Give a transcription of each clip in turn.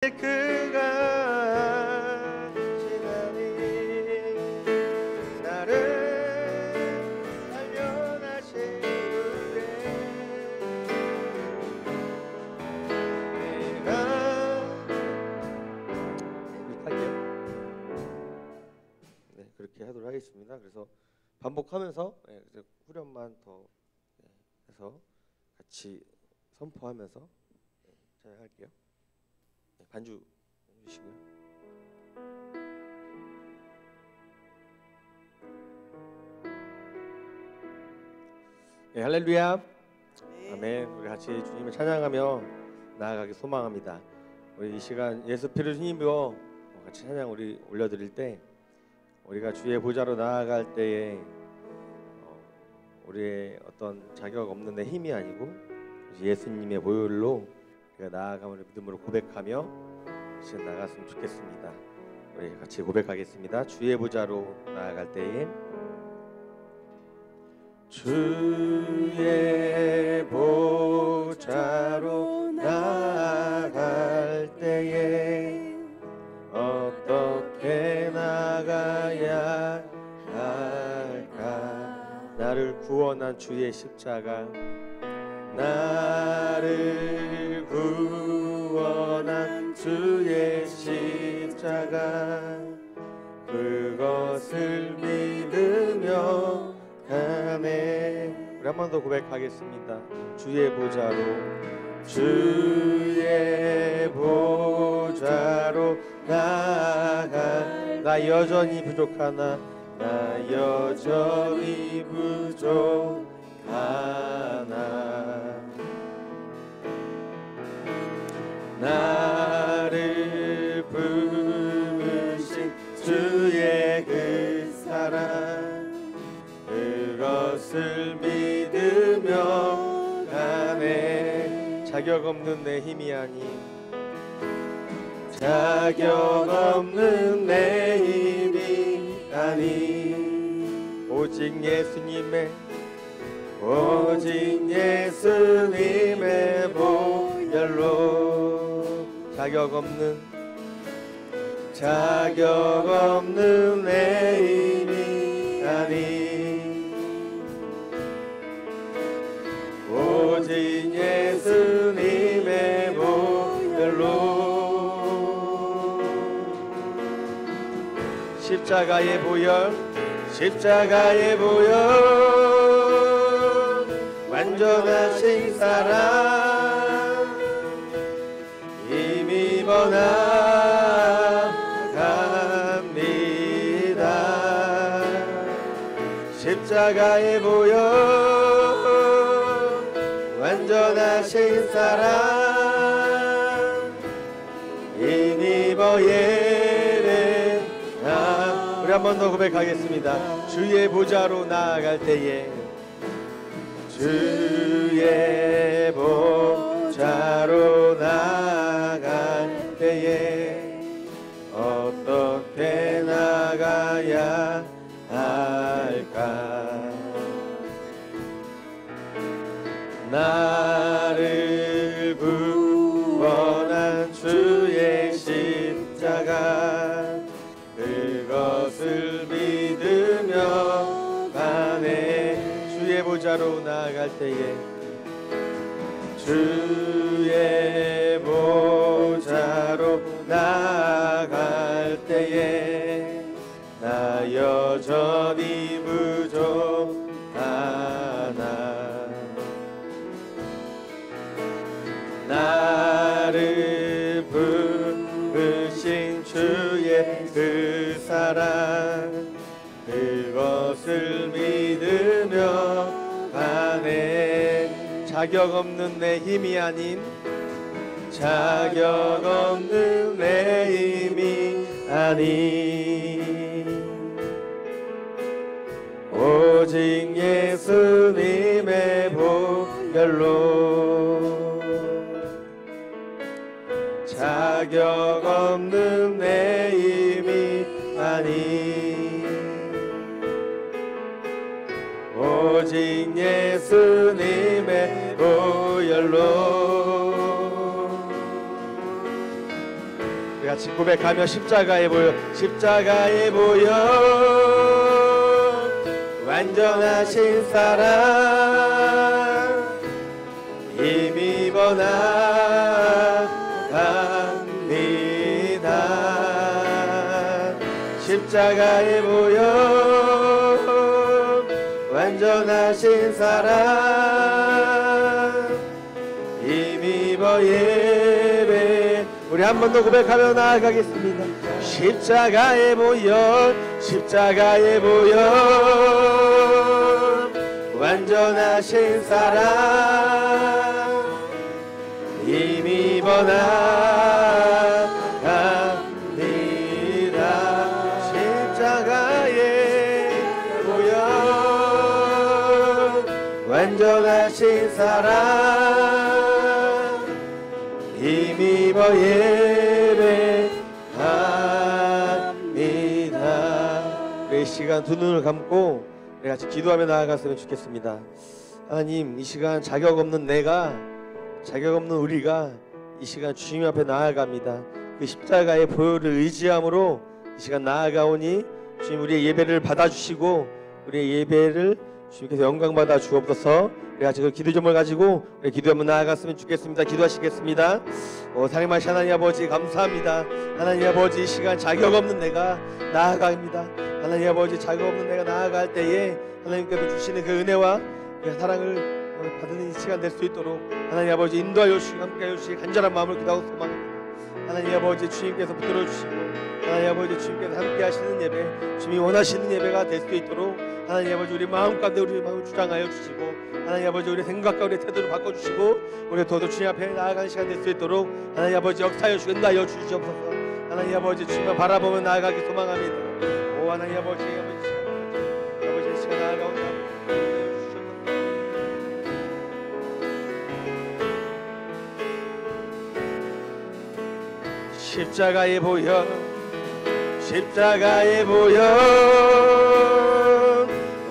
그가 지나니 나를 살려나신 후에 내가 할게요. 네, 그렇게 하도록 하겠습니다. 그래서 반복하면서 후렴만 더 해서 같이 선포하면서 찬양할게요. 반주 해주시고요. 네, 할렐루야. 아멘. 우리 같이 주님을 찬양하며 나아가기 소망합니다. 우리 이 시간 예수 피를 힘입어 같이 찬양 우리 올려드릴 때 우리가 주의 보좌로 나아갈 때에 우리의 어떤 자격 없는 내 힘이 아니고 예수님의 보혈로 우리가 나아감을 믿음으로 고백하며 지금 나갔으면 좋겠습니다. 우리 같이 고백하겠습니다. 주의 보좌로 나아갈 때에 주의 보좌로 나아갈 때에 어떻게 나가야 할까? 나를 구원한 주의 십자가, 나를 구원한 주의 십자가, 그것을 믿으며 가네. 우리 한 번 더 고백하겠습니다. 주의 보좌로, 주의 보좌로 나아가. 나 여전히 부족하나, 나 여전히 부족하나. 나를 부르신 주의 그 사랑, 그것을 믿으며 가네. 자격 없는 내 힘이 아닌, 자격 없는 내 힘이 아닌, 오직 예수님의, 오직 예수님의 보혈로. 자격 없는, 자격 없는 내 힘이 아닌, 오직 예수님의 보혈로. 십자가의 보혈, 십자가의 보혈, 완전하신 사랑 힘입어 나갑니다. 십자가의 보혈, 완전하신 사랑 힘입어 예배나. 우리 한 번 더 고백하겠습니다. 주의 보좌로 나아갈 때에, 주의 보좌로 나아갈 때에 어떻게 나가야 할까? 나를 구원한 주의 십자가, 그것을 믿으며 가네. 주의 보좌로 나아갈 때에, 주의 보좌로 나아갈 때에 나 여전히 부족하나. 나를 부르신 주의 그 사랑, 그것을 믿으며 가네. 자격 없는 내 힘이 아닌, 자격 없는 내 힘이 아닌, 오직 예수님의 보혈로. 자격 없는 내 힘이 아닌, 오직 예수님의 보혈로. 우리 같이 고백하며 십자가에 보여 십자가에 보여 완전하신 사랑 힘입어 나갑니다. 십자가에 보여 완전하신 사랑 힘입어 예배. 우리 한 번 더 고백하며 나아가겠습니다. 십자가에 보여 십자가에 보여 완전하신 사랑 힘입어 나갑니다. 십자가에 보여 완전하신 사랑 힘입어 예배합니다. 우리 이 시간 두 눈을 감고 우리 같이 기도하며 나아갔으면 좋겠습니다. 하나님, 이 시간 자격 없는 내가, 자격 없는 우리가 이 시간 주님 앞에 나아갑니다. 그 십자가의 보혈을 의지함으로 이 시간 나아가오니 주님 우리의 예배를 받아주시고 우리의 예배를 주님께서 영광 받아 주옵소서. 우리 같이 그 기도 점을 가지고 우리 기도하며 나아갔으면 좋겠습니다. 기도하시겠습니다. 사랑하신 하나님 아버지 감사합니다. 하나님 아버지 이 시간 자격 없는 내가 나아갑니다. 하나님 아버지 자격 없는 내가 나아갈 때에 하나님께서 주시는 그 은혜와 그 사랑을 받는 이 시간 될 수 있도록 하나님 아버지 인도하여 주시고 함께하여 주시고 간절한 마음을 기도하고 소망합니다. 하나님 아버지 주님께서 붙들어 주시고 하나님 아버지 주님께서 함께 하시는 예배, 주님이 원하시는 예배가 될 수 있도록 하나님 아버지 우리 마음 가운데 우리 마음을 주장하여 주시고 하나님 아버지 우리 생각과 우리 태도를 바꿔주시고 우리 더더 주님 앞에 나아가는 시간 될 수 있도록 하나님 아버지 역사하여 주시고 인도하여 주시옵소서. 하나님 아버지 주님만 바라보며 나아가기 소망합니다. 오 하나님 아버지 아버지 시간 나아가온다. 십자가에 보여 십자가에 보여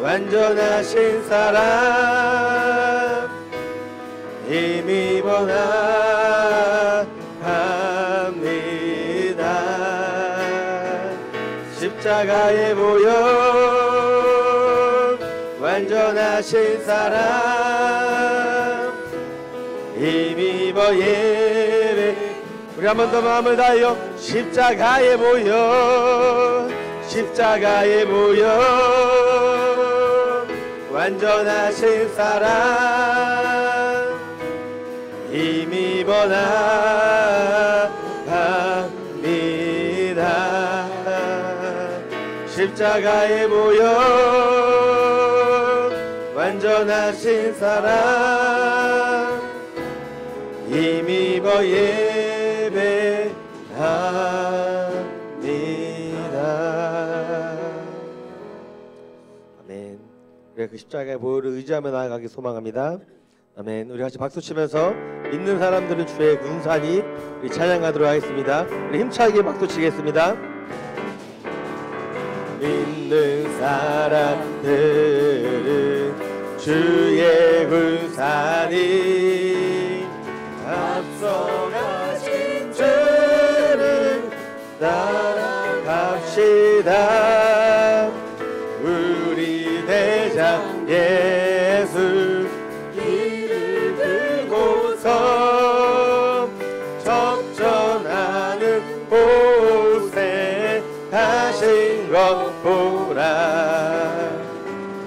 완전하신 사랑 힘입어 나갑니다. 십자가에 보여 완전하신 사랑 힘입어 예배. 우리 한 번 더 마음을 다하여 십자가에 보여 십자가에 보여 완전하신 사랑 힘입어 나갑니다. 십자가에 보여 완전하신 사랑 힘입어 예배합니다. 아멘. 우리가 그 십자가의 보혈을 의지하며 나아가기 소망합니다. 아멘. 우리 같이 박수 치면서 믿는 사람들은 주의 군사니 우리 찬양하도록 하겠습니다. 우리 힘차게 박수 치겠습니다. 믿는 사람들은 주의 군사니 앞서가신 주를 따라갑시다. 우리 대장 예수 길을 들고서 접전하는 곳에 가신 것 보라.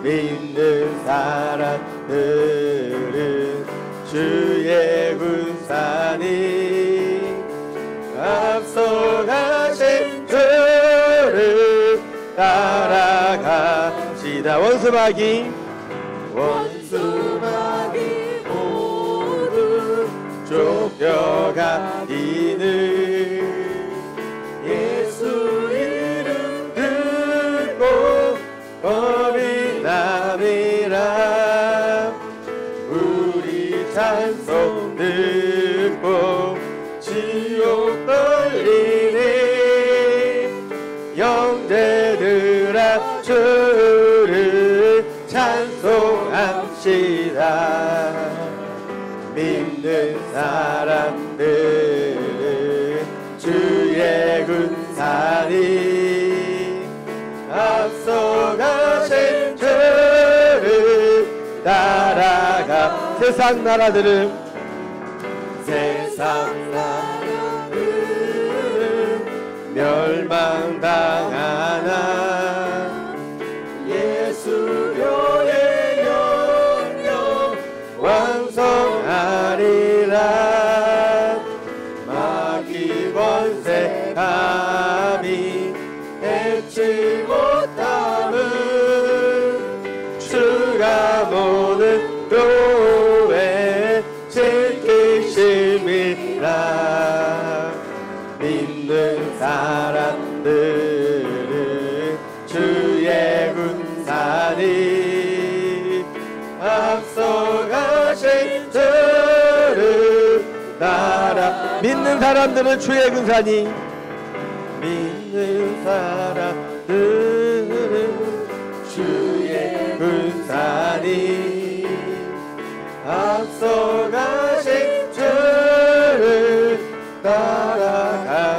믿는 사람들은 주의 군사니 앞서가신 주를 따라갑시다. 원수마귀 모두 쫓겨가기는 예수 이름 듣고 겁이 남이라. 우리 찬송 듣고 지옥 떨리니 형제들아 주를 찬송합시다. 믿는 사람들은 주의 군사님 앞서가신 주를 따라가 세상 나라들을 멸망당하나 예수교의 영영 완성하리라. 마귀 권세 감히 해치 못함은 주가 모든 교회 지키심이라. 믿는 사람들은 주의 군사님 앞서가신 주를 따라. 믿는 사람들은 주의 군사님, 믿는 사람들은 주의 군사님 앞서가신 주를 따라갑시다.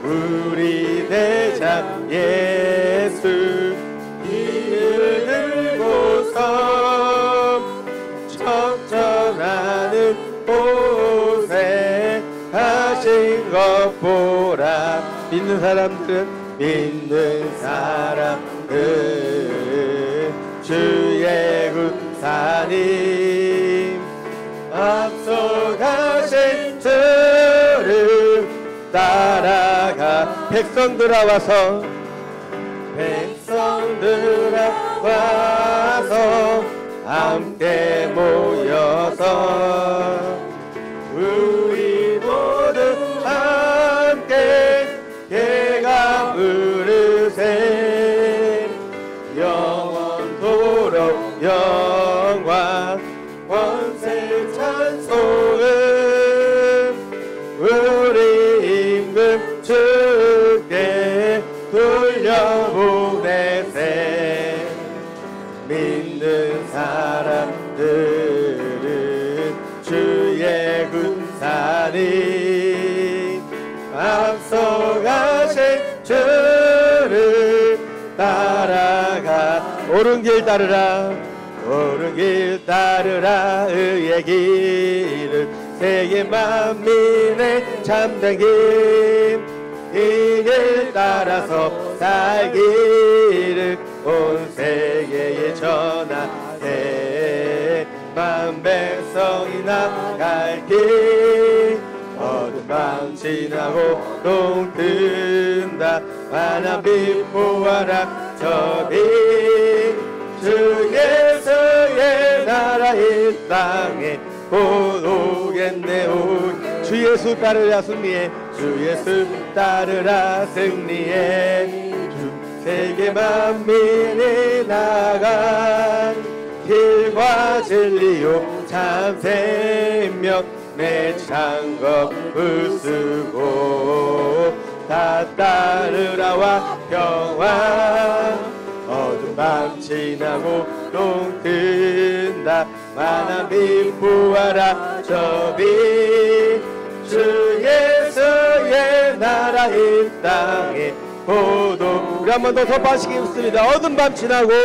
우리 대장 예수 이를 들고서 천천하는 곳에 가신 것 보라. 믿는 사람들은 주의 군사님 앞서가신 주를 따라가. 백성들아 와서 함께 모여서 우리 모두 함께 예가 부르세. 영원토록 영광 권세 찬송은 우리 임금 주께 돌려보내세. 믿는 사람들은 주의 군사님 앞서가신 주를 따라가. 옳은 길 따르라, 옳은 길 따르라. 의의 길을 세계 만민의 참된 길, 이 길 따라서 살기를 온 세계에 전하세. 만 백성이 나갈 길, 어둠 밤 지나고 동 뜬다. 환한 빛 보아라 저기 주 예수의 나라 이 땅에 곧 오겠네. 주 예수 따르라 승리해, 주 예수 따르라 승리해. 주 세계 만민이 나간 길과 진리요 참 생명 내 창검 부수고 다 따르라와 평화. 어둠 밤 지나고 동 뜬다. 만한 빛 보아라 저 빛. 주 예수의 나라 이 땅에 보도. 우리 한 번 더 선포하시겠습니다. 어둠 밤 지나고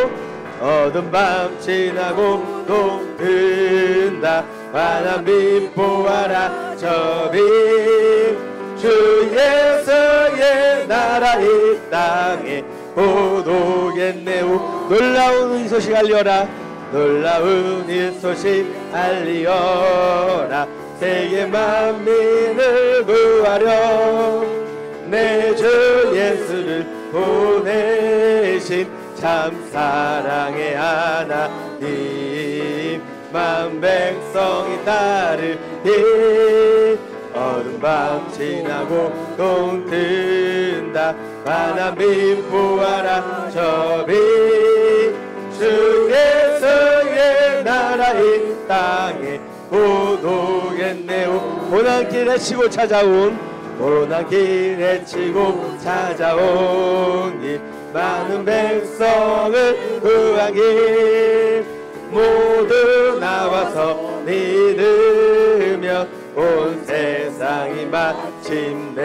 동 뜬다. 환한 빛 보아라 저 빛. 주 예수의 나라 이 땅에 보도겠네. 놀라운 이 소식 알리어라, 놀라운 이 소식 알리어라. 세계 만민을 구하려 내 주 예수를 보내신 참 사랑의 하나님. 만 백성이 따르리. 어둠 밤 지나고 동 뜬다. 환한 빛 보아라 저 빛. 주 예수의 나라 이 땅에 보도겠네. 고난길 헤치고 찾아온 이 많은 백성을 구한 길 모두 나와서 믿으며 온 세상이 마침내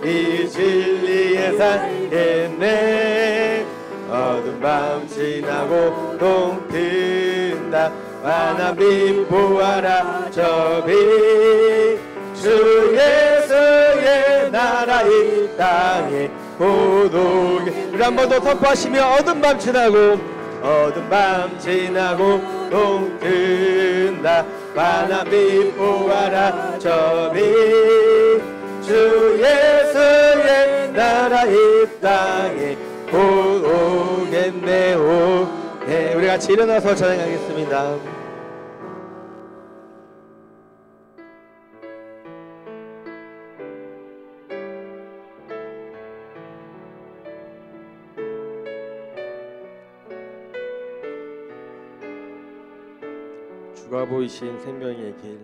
이 진리에 살겠네. 어두운 밤 지나고 동튼다 환한 빛 보아라 저 빛 주 예수의 나라 이 땅에 고독에. 우리 한 번 더 선포하시며 어두운 밤 지나고 어두운 밤 지나고 동튼다 환한 빛 보아라 저 빛 주 예수의 나라 이 땅에 곧 오겠네 오네. 우리 같이 일어나서 찬양하겠습니다. 주가 보이신 생명의 길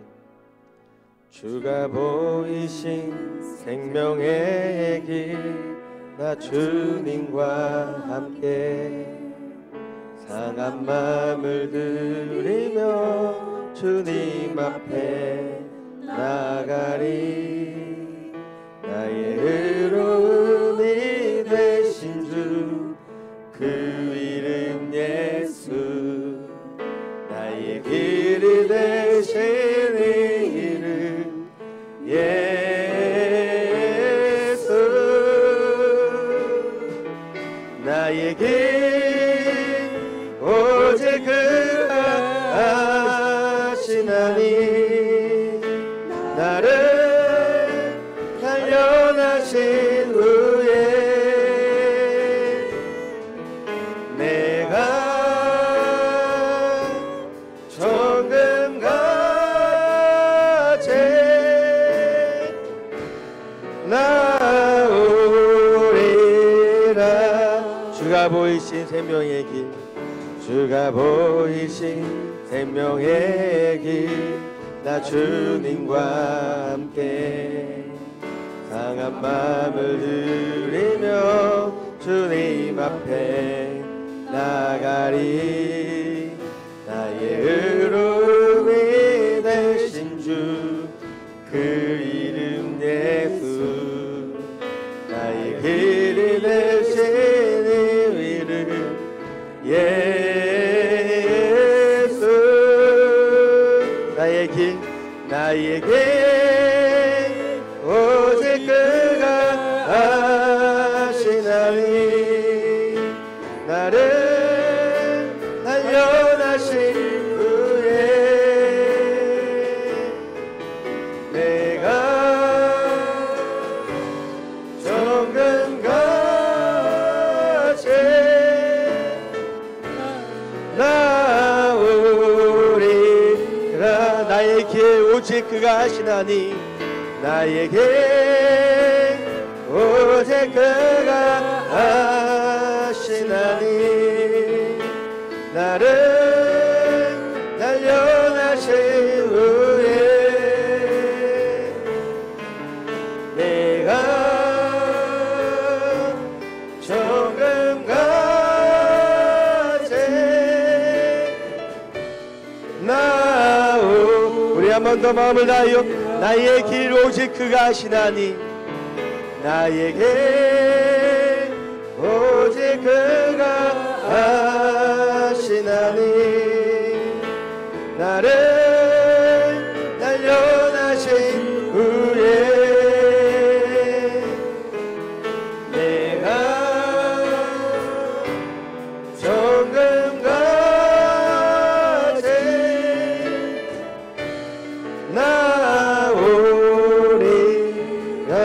주가 보이신 생명의 길 나 주님과 함께 상한 마음을 들이며 주님 앞에 나가리. 나의 의로움이 되신 주 그 이름 예수 나의 길이 되신 이름 예수 나의 길 오직 그가 하시나니 나를 단련하신 후에 내가 정금같이 나오리라. 주가 보이신 생명의 길 주가 보이신 생명의 길 나 주님과 함께 상한 마음을 들이며 주님 앞에 나가리. 나의 의로움이 되신 주 그 이름 예수 나의 길이 되신 이름 예수 나의 길 오직 그가 하시나니 나를 단련하신 후에 내가 정금같이 나오리라. 나의 길 오직 그가 하시나니 나의 길 오직 그가 하시나니 나를 단련하신 후에 내가 정금같이 우리 한 번 더 마음을 다하여 나의 길 오직 그가 하시나니 나의 길 오직 그가 하시나니 나를 단련하신 후에 내가 정금같이 나오리라.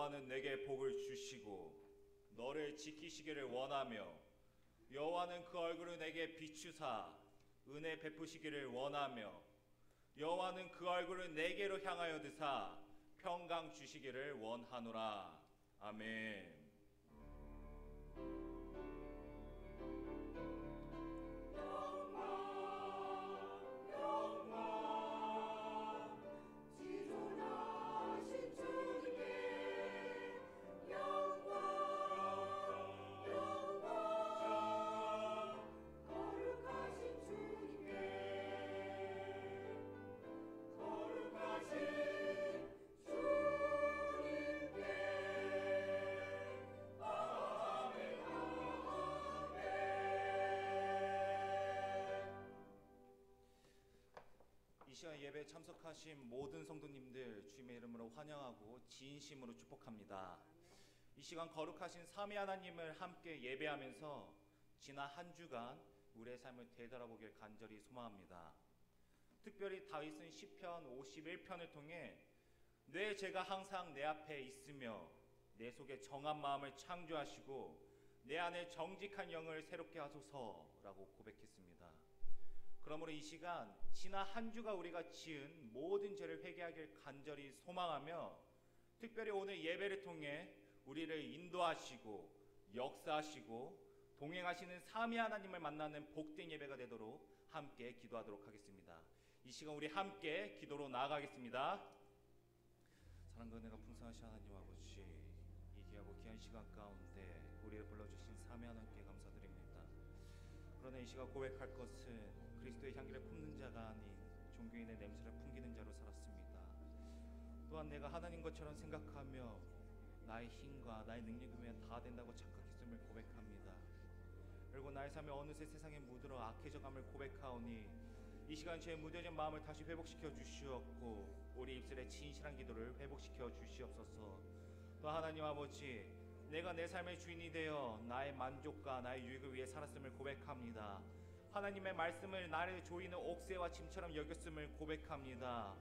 여호와는 내게 복을 주시고 너를 지키시기를 원하며 여호와는 그 얼굴을 내게 비추사 은혜 베푸시기를 원하며 여호와는 그 얼굴을 내게로 향하여 드사 평강 주시기를 원하노라. 아멘. 이 시간 예배에 참석하신 모든 성도님들 주님의 이름으로 환영하고 진심으로 축복합니다. 이 시간 거룩하신 삼위 하나님을 함께 예배하면서 지난 한 주간 우리의 삶을 되돌아보길 간절히 소망합니다. 특별히 다윗은 시편 51편을 통해 내 죄가 항상 내 앞에 있으며 내 속에 정한 마음을 창조하시고 내 안에 정직한 영을 새롭게 하소서라고 고백했습니다. 그러므로 이 시간 지난 한 주가 우리가 지은 모든 죄를 회개하길 간절히 소망하며 특별히 오늘 예배를 통해 우리를 인도하시고 역사하시고 동행하시는 삼위 하나님을 만나는 복된 예배가 되도록 함께 기도하도록 하겠습니다. 이 시간 우리 함께 기도로 나아가겠습니다. 사랑과 은혜가 풍성하신 하나님 아버지, 이 귀하고 귀한 시간 가운데 우리를 불러주신 삼위 하나님께 감사드립니다. 그러나 이 시간 고백할 것은 그리스도의 향기를 품는 자가 아닌 종교인의 냄새를 풍기는 자로 살았습니다. 또한 내가 하나님 것처럼 생각하며 나의 힘과 나의 능력이면 다 된다고 착각했음을 고백합니다. 그리고 나의 삶이 어느새 세상에 물들어 악해져감을 고백하오니 이 시간 제 무뎌진 마음을 다시 회복시켜 주시옵고 우리 입술의 진실한 기도를 회복시켜 주시옵소서. 또 하나님 아버지, 내가 내 삶의 주인이 되어 나의 만족과 나의 유익을 위해 살았음을 고백합니다. 하나님의 말씀을 나를 조이는 옥새와 짐처럼 여겼음을 고백합니다.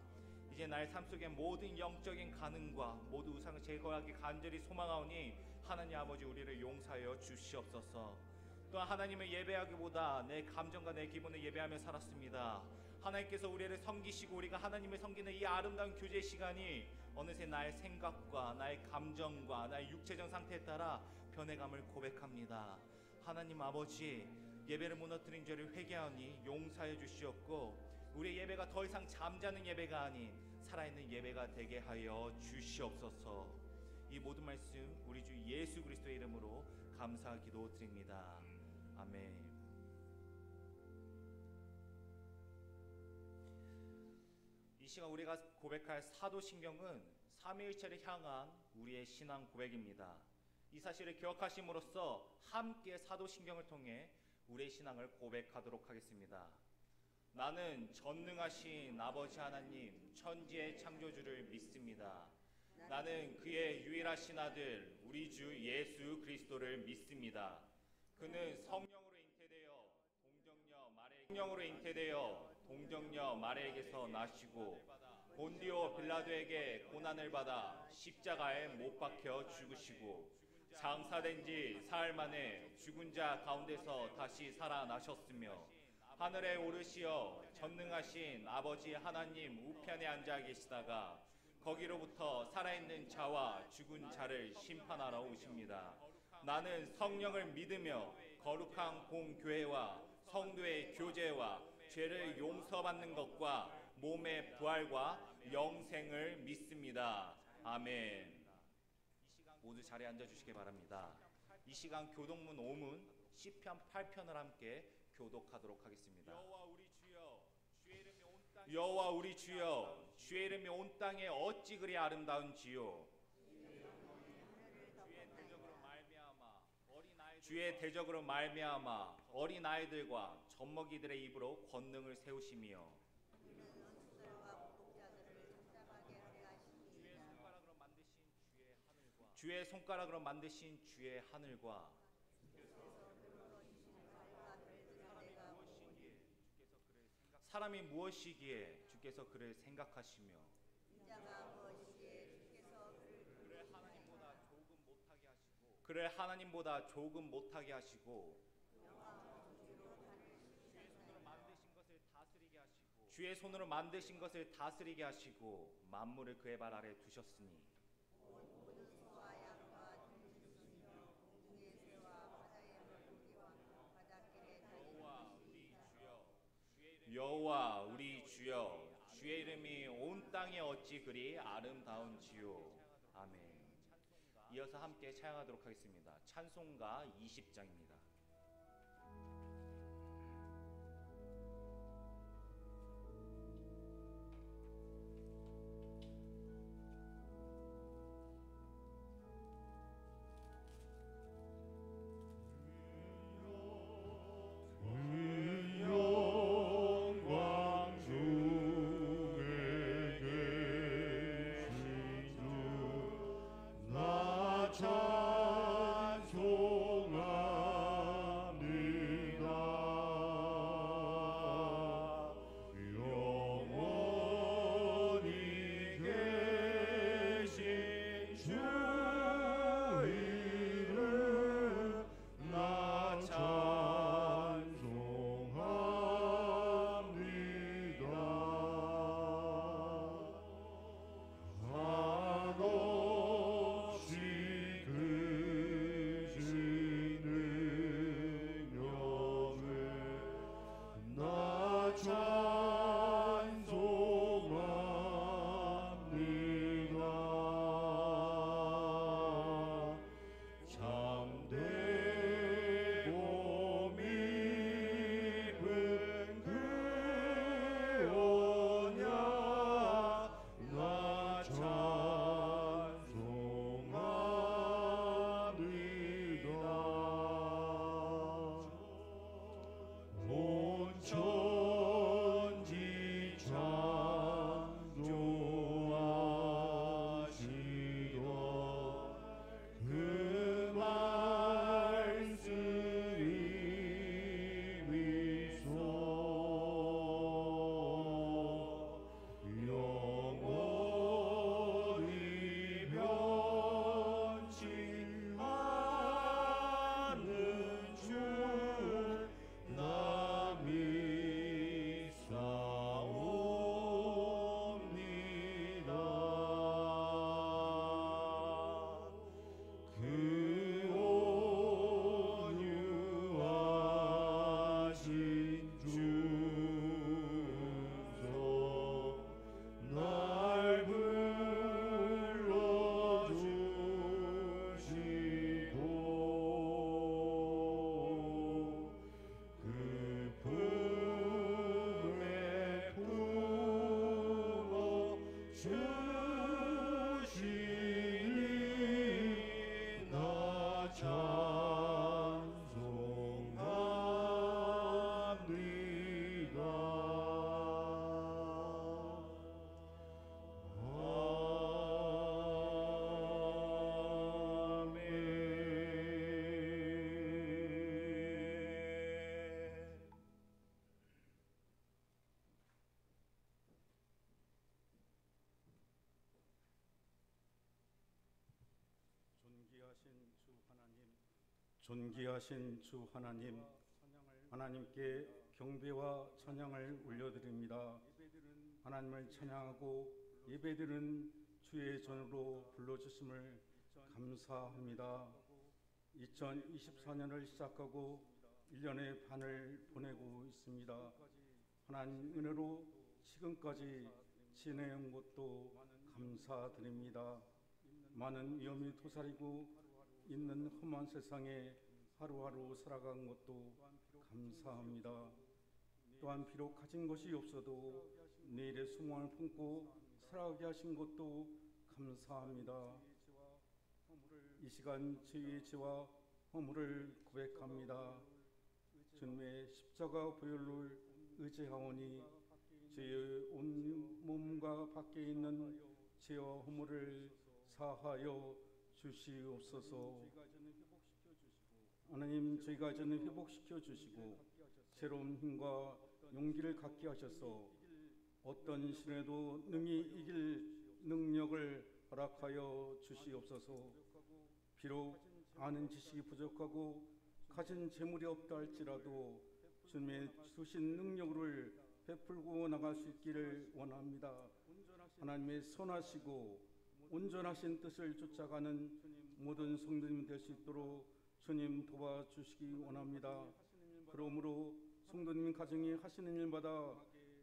이제 나의 삶 속의 모든 영적인 가능과 모든 우상을 제거하기 간절히 소망하오니 하나님 아버지 우리를 용서하여 주시옵소서. 또한 하나님을 예배하기보다 내 감정과 내 기분을 예배하며 살았습니다. 하나님께서 우리를 섬기시고 우리가 하나님을 섬기는 이 아름다운 교제 시간이 어느새 나의 생각과 나의 감정과 나의 육체적 상태에 따라 변해감을 고백합니다. 하나님 아버지, 예배를 무너뜨린 죄를 회개하니 용서해 주시옵고 우리의 예배가 더 이상 잠자는 예배가 아닌 살아있는 예배가 되게 하여 주시옵소서. 이 모든 말씀 우리 주 예수 그리스도의 이름으로 감사 기도드립니다. 아멘. 이 시간 우리가 고백할 사도신경은 삼위일체를 향한 우리의 신앙 고백입니다. 이 사실을 기억하심으로써 함께 사도신경을 통해 우리의 신앙을 고백하도록 하겠습니다. 나는 전능하신 아버지 하나님 천지의 창조주를 믿습니다. 나는 그의 유일하신 아들 우리 주 예수 그리스도를 믿습니다. 그는 성령으로 잉태되어 동정녀 마리아에게서 나시고 본디오 빌라도에게 고난을 받아 십자가에 못 박혀 죽으시고 장사된 지 사흘 만에 죽은 자 가운데서 다시 살아나셨으며 하늘에 오르시어 전능하신 아버지 하나님 우편에 앉아 계시다가 거기로부터 살아있는 자와 죽은 자를 심판하러 오십니다. 나는 성령을 믿으며 거룩한 공교회와 성도의 교제와 죄를 용서받는 것과 몸의 부활과 영생을 믿습니다. 아멘. 모두 자리에 앉아주시기 바랍니다. 이 시간 교독문 5문 시편 8편을 함께 교독하도록 하겠습니다. 여호와 우리 주여, 주의 이름이 온 땅에 어찌 그리 아름다운지요. 주의 대적으로 말미암아 어린 아이들과 젖먹이들의 입으로 권능을 세우시며 주의 손가락으로 만드신 주의 하늘과 사람이 무엇이기에 주께서 그를 생각하시며 그를 하나님보다 조금 못하게 하시고 주의 손으로 만드신 것을 다스리게 하시고 만물을 그의 발 아래 두셨으니 여호와 우리 주여 주의 이름이 온 땅에 어찌 그리 아름다운지요. 아멘. 이어서 함께 찬양하도록 하겠습니다. 찬송가 20장입니다. 존귀하신 주 하나님, 하나님께 경배와 찬양을 올려드립니다. 하나님을 찬양하고 예배드리는 주의 전으로 불러주심을 감사합니다. 2024년을 시작하고 1년의 반을 보내고 있습니다. 하나님 은혜로 지금까지 지내온 것도 감사드립니다. 많은 위험이 도사리고 있는 험한 세상에 하루하루 살아간 것도 감사합니다. 또한 비록 가진 것이 없어도 내일의 소망을 품고 살아가게 하신 것도 감사합니다. 이 시간 저희의 죄와 허물을 고백합니다. 주님의 십자가 보혈을 의지하오니 저희의 온 몸과 밖에 있는 죄와 허물을 사하여 주시옵소서. 하나님, 저희가 저는 회복시켜 주시고 새로운 힘과 용기를 갖게 하셔서 어떤 시련에도 능히 이길 능력을 허락하여 주시옵소서. 비록 아는 지식이 부족하고 가진 재물이 없다 할지라도 주님의 주신 능력을 베풀고 나갈 수 있기를 원합니다. 하나님의 선하시고 온전하신 뜻을 쫓아가는 모든 성도님 될 수 있도록 주님 도와주시기 원합니다. 그러므로 성도님 가정이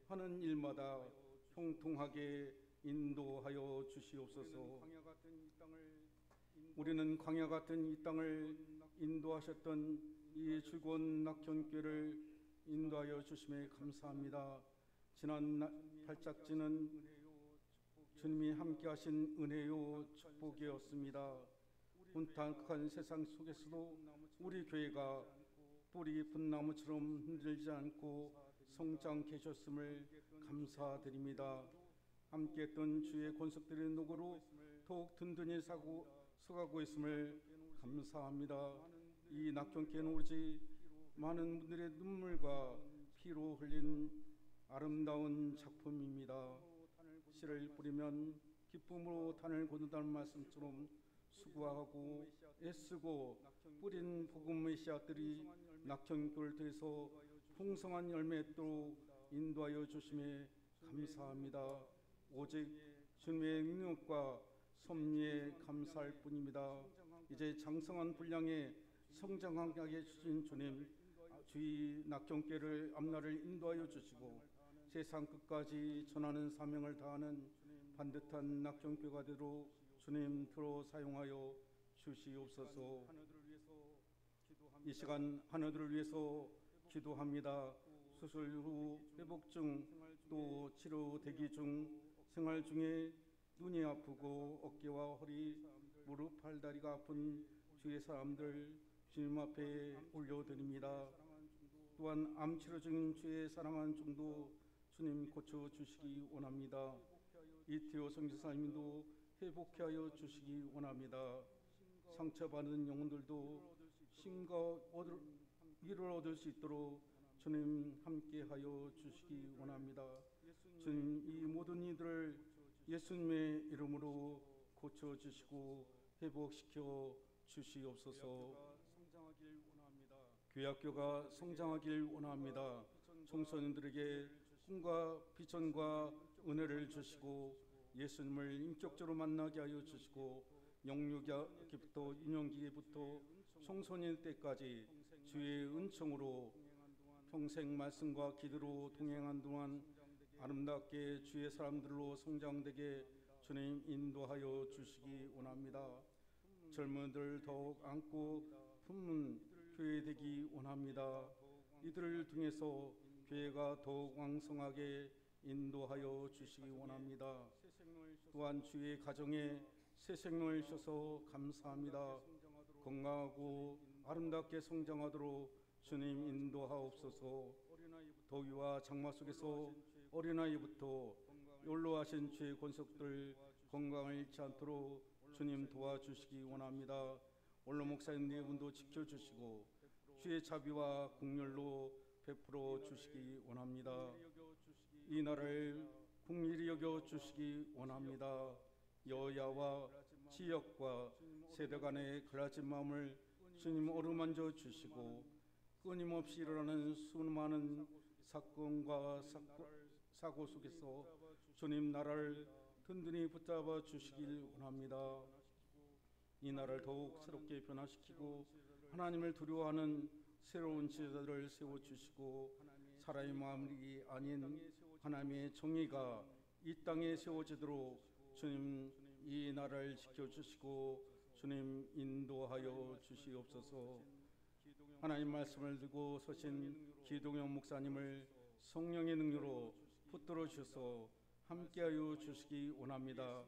하는 일마다 형통하게 인도하여 주시옵소서. 우리는 광야 같은 이 땅을 인도하셨던 이 즐거운 낙현교를 인도하여 주심에 감사합니다. 지난 발작지는 주님이 함께하신 은혜요 축복이었습니다. 혼탁한 세상 속에서도 우리 교회가 뿌리 깊은 나무처럼 흔들리지 않고 성장케 하셨음을 감사드립니다. 함께했던 주의 권속들의 노고로 더욱 든든히 서가고 있음을 감사합니다. 이 낙현교회는 오로지 많은 분들의 눈물과 피로 흘린 아름다운 작품입니다. 씨를 뿌리면 기쁨으로 단을 거둔다는 말씀처럼 수고하고 애쓰고 뿌린 복음의 씨앗들이 낙현교를 통해서 풍성한 열매 또 인도하여 주심에 감사합니다. 오직 주님의 능력과 섭리에 감사할 뿐입니다. 이제 장성한 분량에 성장하게 주신 주님, 주의 낙현교를 앞날을 인도하여 주시고 세상 끝까지 전하는 사명을 다하는 반듯한 낙현교가 되도록 주님 들어 사용하여 주시옵소서. 이 시간 하나들을 위해서 기도합니다. 수술 후 회복 중 또 치료 대기 중 생활 중에 눈이 아프고 어깨와 허리, 무릎, 팔다리가 아픈 주의 사람들 주님 앞에 올려드립니다. 또한 암 치료 중인 주의 사랑하는 종도 주님 고쳐주시기 원합니다. 이태호 선교사님도 회복케 하여 주시기 원합니다. 상처받은 영혼들도 힘과 위를 얻을 수 있도록 주님 함께하여 주시기 원합니다. 주님 이 모든 이들을 예수님의 이름으로 고쳐주시고 회복시켜 주시옵소서. 교회학교가 성장하길 원합니다. 청소년들에게 꿈과 비전과 은혜를 주시고 예수님을 인격적으로 만나게 하여 주시고 영육기부터 유년기부터 청소년 때까지 주의 은총으로 평생 말씀과 기도로 동행한 동안 아름답게 주의 사람들로 성장되게 주님 인도하여 주시기 원합니다. 젊은이들 더욱 안고 품는 교회 되기 원합니다. 이들을 통해서 교회가 더욱 왕성하게 인도하여 주시기 원합니다. 또한 주의 가정에 새 생명을 주셔서 감사합니다. 건강하고 아름답게 성장하도록 주님 인도하옵소서. 더위와 장마 속에서 어린아이부터 연로하신 주의 권속들 건강을 잃지 않도록 주님 도와주시기 원합니다. 원로 목사님 네 분도 지켜주시고 주의 자비와 국률로 베풀어 주시기 원합니다. 이 나라를 국리를 여겨 주시기 원합니다. 여야와 지역과 세대 간의 갈라진 마음을 주님 어루만져 주시고 끊임없이 일어나는 수많은 사건과 사고 속에서 주님 나라를 든든히 붙잡아 주시길 원합니다. 이 나라를 더욱 새롭게 변화시키고 하나님을 두려워하는 새로운 지도자들을 세워주시고 사람의 마음이 아닌 하나님의 정의가 이 땅에 세워지도록 주님 이 나라를 지켜주시고 주님 인도하여 주시옵소서. 하나님 말씀을 들고 서신 기동영 목사님을 성령의 능력으로 붙들어 주셔서 함께하여 주시기 원합니다.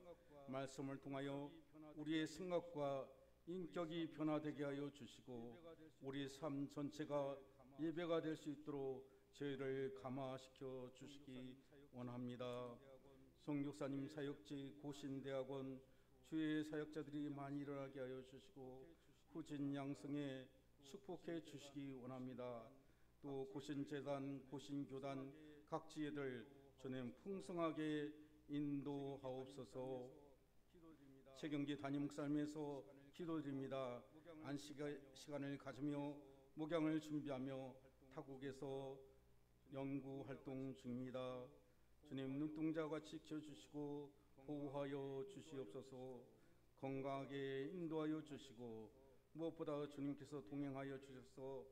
말씀을 통하여 우리의 생각과 인격이 변화되게 하여 주시고 우리 삶 전체가 예배가 될 수 있도록 저희를 감화시켜 주시기 원합니다. 송육사님 사역지 고신대학원 주의 사역자들이 많이 일어나게 하여 주시고 후진 양성에 축복해 주시기 원합니다. 또 고신재단, 고신교단 각 지혜들 주님 풍성하게 인도하옵소서. 최경기 담임 목사님에서 기도드립니다. 안식 시간을 가지며 목양을 준비하며 타국에서 연구 활동 중입니다. 주님, 눈동자와 지켜주시고 보호하여 주시옵소서. 건강하게 인도하여 주시고 무엇보다 주님께서 동행하여 주셔서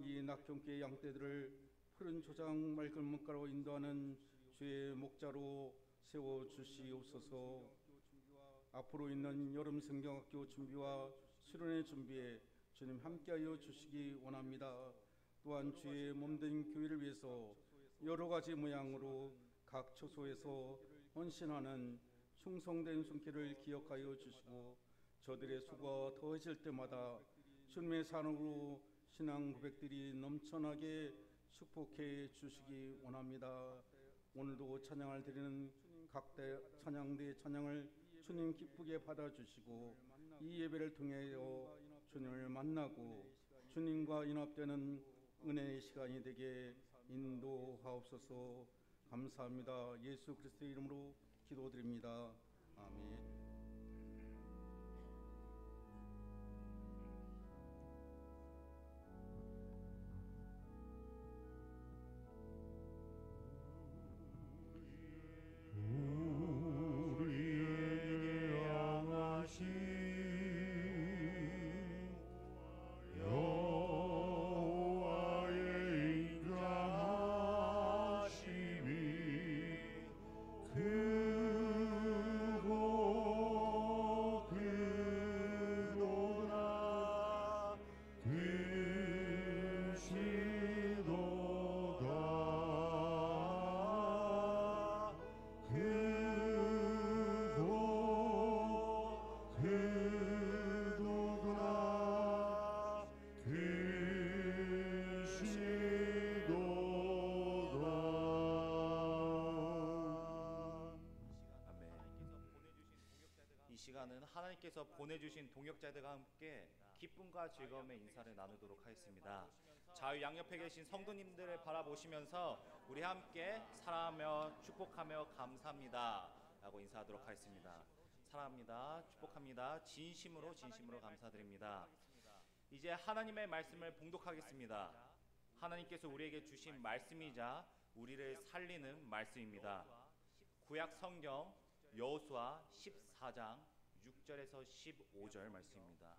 이 낙경계 양떼들을 푸른 초장 맑은 물가로 인도하는 주의 목자로 세워 주시옵소서. 앞으로 있는 여름 성경학교 준비와 수련회 준비에 주님 함께하여 주시기 원합니다. 또한 주의 몸된 교회를 위해서 여러 가지 모양으로 각 처소에서 헌신하는 충성된 손길을 기억하여 주시고 저들의 수고가 더해질 때마다 주님의 사랑으로 신앙 고백들이 넘쳐나게 축복해 주시기 원합니다. 오늘도 찬양을 드리는 각대 찬양대 찬양을 주님 기쁘게 받아주시고 이 예배를 통하여 주님을 만나고 주님과 연합되는 은혜의 시간이 되게 인도하옵소서. 감사합니다. 예수 그리스도의 이름으로 기도드립니다. 아멘. 하나님께서 보내주신 동역자들과 함께 기쁨과 즐거움의 인사를 나누도록 하겠습니다. 좌우 양옆에 계신 성도님들을 바라보시면서 우리 함께 사랑하며 축복하며 감사합니다 라고 인사하도록 하겠습니다. 사랑합니다. 축복합니다. 진심으로 감사드립니다. 이제 하나님의 말씀을 봉독하겠습니다. 하나님께서 우리에게 주신 말씀이자 우리를 살리는 말씀입니다. 구약 성경 여호수아 14장 6절에서 15절 말씀입니다.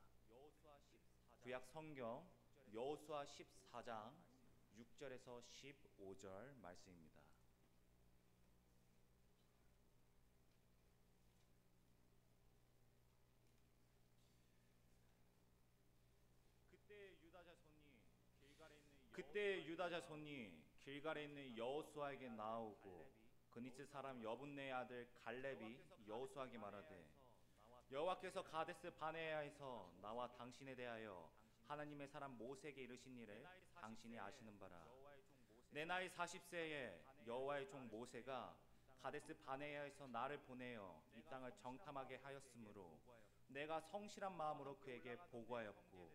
구약 성경 여호수아 14장 6절에서 15절 말씀입니다. 그때 유다 자손이 길갈에 있는 여호수아에게 나오고 그니스 사람 여분네의 아들 갈렙이 여호수아에게 말하되 여호와께서 가데스 바네아에서 나와 당신에 대하여 하나님의 사람 모세에게 이르신 일을 당신이 아시는 바라. 내 나이 40세에 여호와의 종 모세가 가데스 바네아에서 나를 보내어 이 땅을 정탐하게 하였으므로 내가 성실한 마음으로 그에게 보고하였고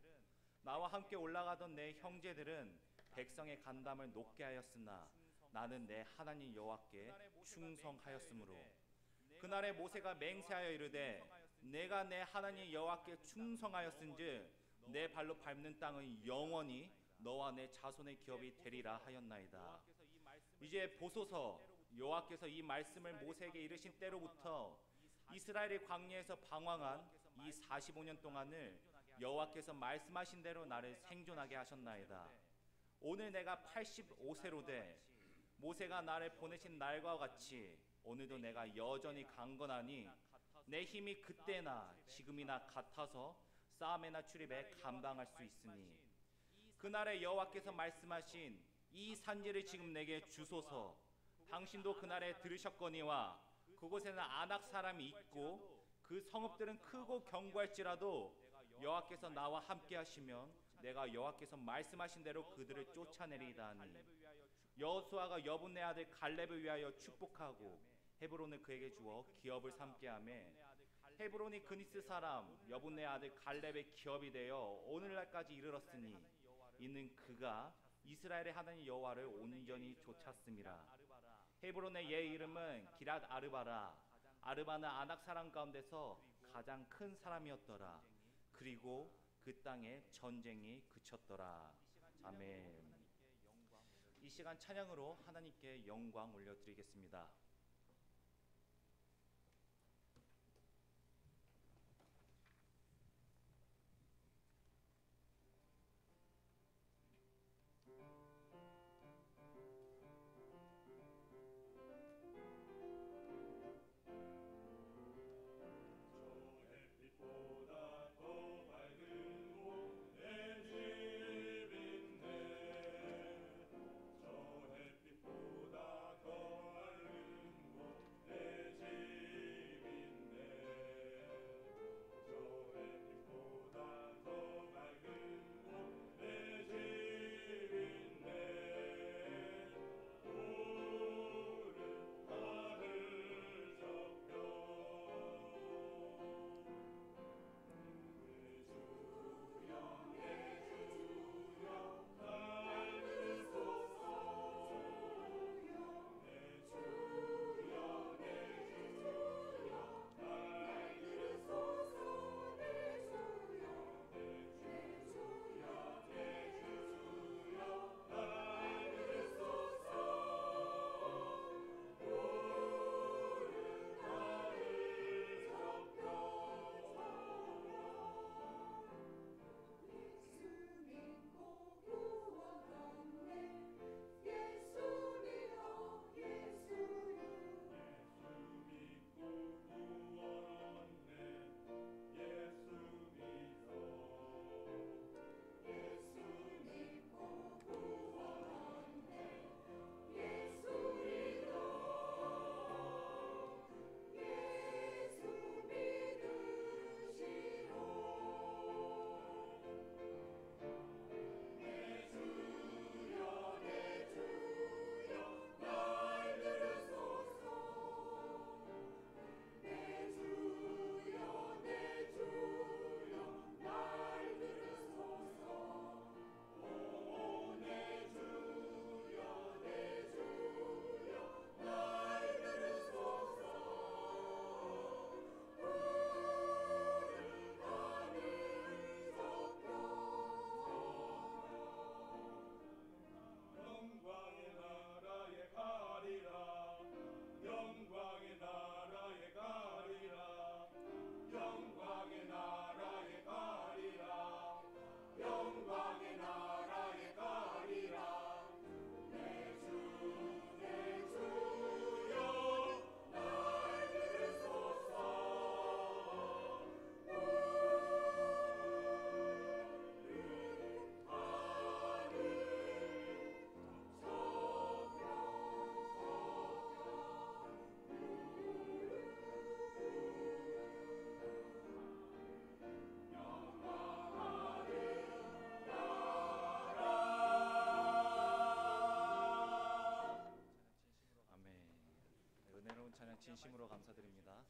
나와 함께 올라가던 내 형제들은 백성의 간담을 높게 하였으나 나는 내 하나님 여호와께 충성하였으므로 그날에 모세가 맹세하여 이르되 내가 내 하나님 여호와께 충성하였은즉 내 발로 밟는 땅은 영원히 너와 내 자손의 기업이 되리라 하였나이다. 이제 보소서 여호와께서 이 말씀을 모세에게 이르신 때로부터 이스라엘이 광야에서 방황한 이 45년 동안을 여호와께서 말씀하신 대로 나를 생존하게 하셨나이다. 오늘 내가 85세로 돼 모세가 나를 보내신 날과 같이 오늘도 내가 여전히 강건하니 내 힘이 그때나 지금이나 같아서 싸움이나 출입에 감당할 수 있으니 그날에 여호와께서 말씀하신 이 산지를 지금 내게 주소서. 당신도 그날에 들으셨거니와 그곳에는 아낙 사람이 있고 그 성읍들은 크고 견고할지라도 여호와께서 나와 함께 하시면 내가 여호와께서 말씀하신 대로 그들을 쫓아내리이다 하니 여호수아가 여분네 아들 갈렙을 위하여 축복하고 헤브론을 그에게 주어 기업을 삼게 하며 헤브론이 그니스 사람 여분네 아들 갈렙의 기업이 되어 오늘날까지 이르렀으니 이는 그가 이스라엘의 하나님 여호와를 온전히 좇았음이라. 헤브론의 옛 이름은 기랏 아르바라. 아르바는 아낙 사람 가운데서 가장 큰 사람이었더라. 그리고 그 땅에 전쟁이 그쳤더라. 아멘. 이 시간 찬양으로 하나님께 영광 올려드리겠습니다. 진심으로 감사드립니다.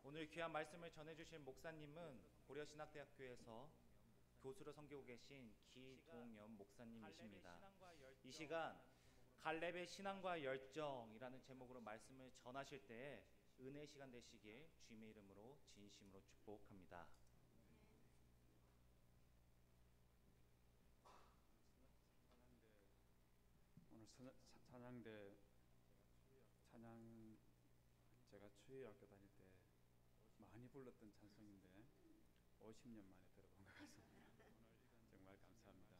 오늘 귀한 말씀을 전해주신 목사님은 고려신학대학교에서 교수로 섬기고 계신 기동연 목사님이십니다. 이 시간 갈렙의 신앙과 열정이라는 제목으로 말씀을 전하실 때에 은혜 시간 되시길 주님의 이름으로 진심으로 축복합니다. 오늘 찬양대 찬양 제가 추위학교 다닐 때 많이 불렀던 찬송인데 50년 만에 들어본 것 같습니다. 정말 감사합니다.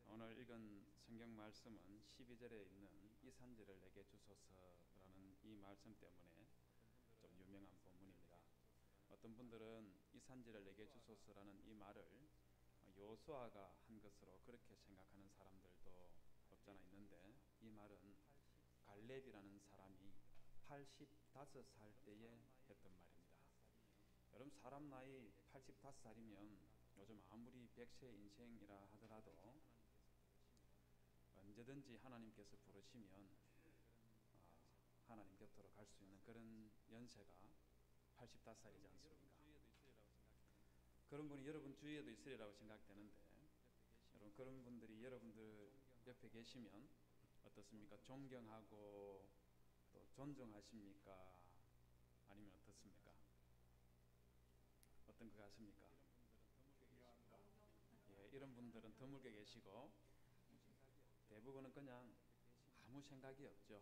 오늘 읽은 성경 말씀은 12절에 있는 이 산지를 내게 주소서라는 이 말씀 때문에 좀 유명한 본문입니다. 어떤 분들은 이 산지를 내게 주소서라는 이 말을 여호수아가 한 것으로 그렇게 생각하는 사람들도 없잖아 있는데, 이 말은 갈렙이라는 사람이 85살 때에 했던 말입니다. 여러분, 사람 나이 85살이면 요즘 아무리 100세 인생이라 하더라도 언제든지 하나님께서 부르시면 하나님 곁으로 갈 수 있는 그런 연세가 85살이지 않습니까? 그런 분이 여러분 주위에도 있으리라고 생각되는데, 여러분 그런 분들이 여러분들 옆에 계시면 어떻습니까? 존경하고 또 존중하십니까? 아니면 어떻습니까? 어떤 것 같습니까? 이런 분들은 드물게 계시고 대부분은 그냥 아무 생각이 없죠.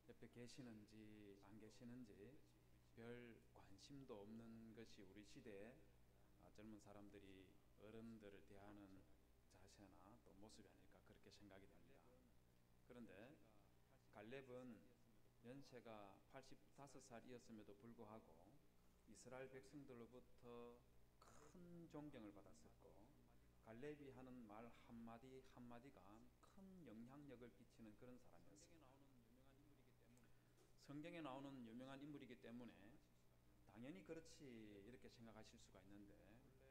옆에 계시는지 안 계시는지 별 관심도 없는 것이 우리 시대의 젊은 사람들이 어른들을 대하는 자세나 또 모습이 아닐까 그렇게 생각이 됩니다. 그런데 갈렙은 연세가 85살이었음에도 불구하고 이스라엘 백성들로부터 큰 존경을 받았었고 갈렙이 하는 말 한마디 한마디가 큰 영향력을 끼치는 그런 사람이었습니다. 성경에 나오는 유명한 인물이기 때문에 당연히 그렇지 이렇게 생각하실 수가 있는데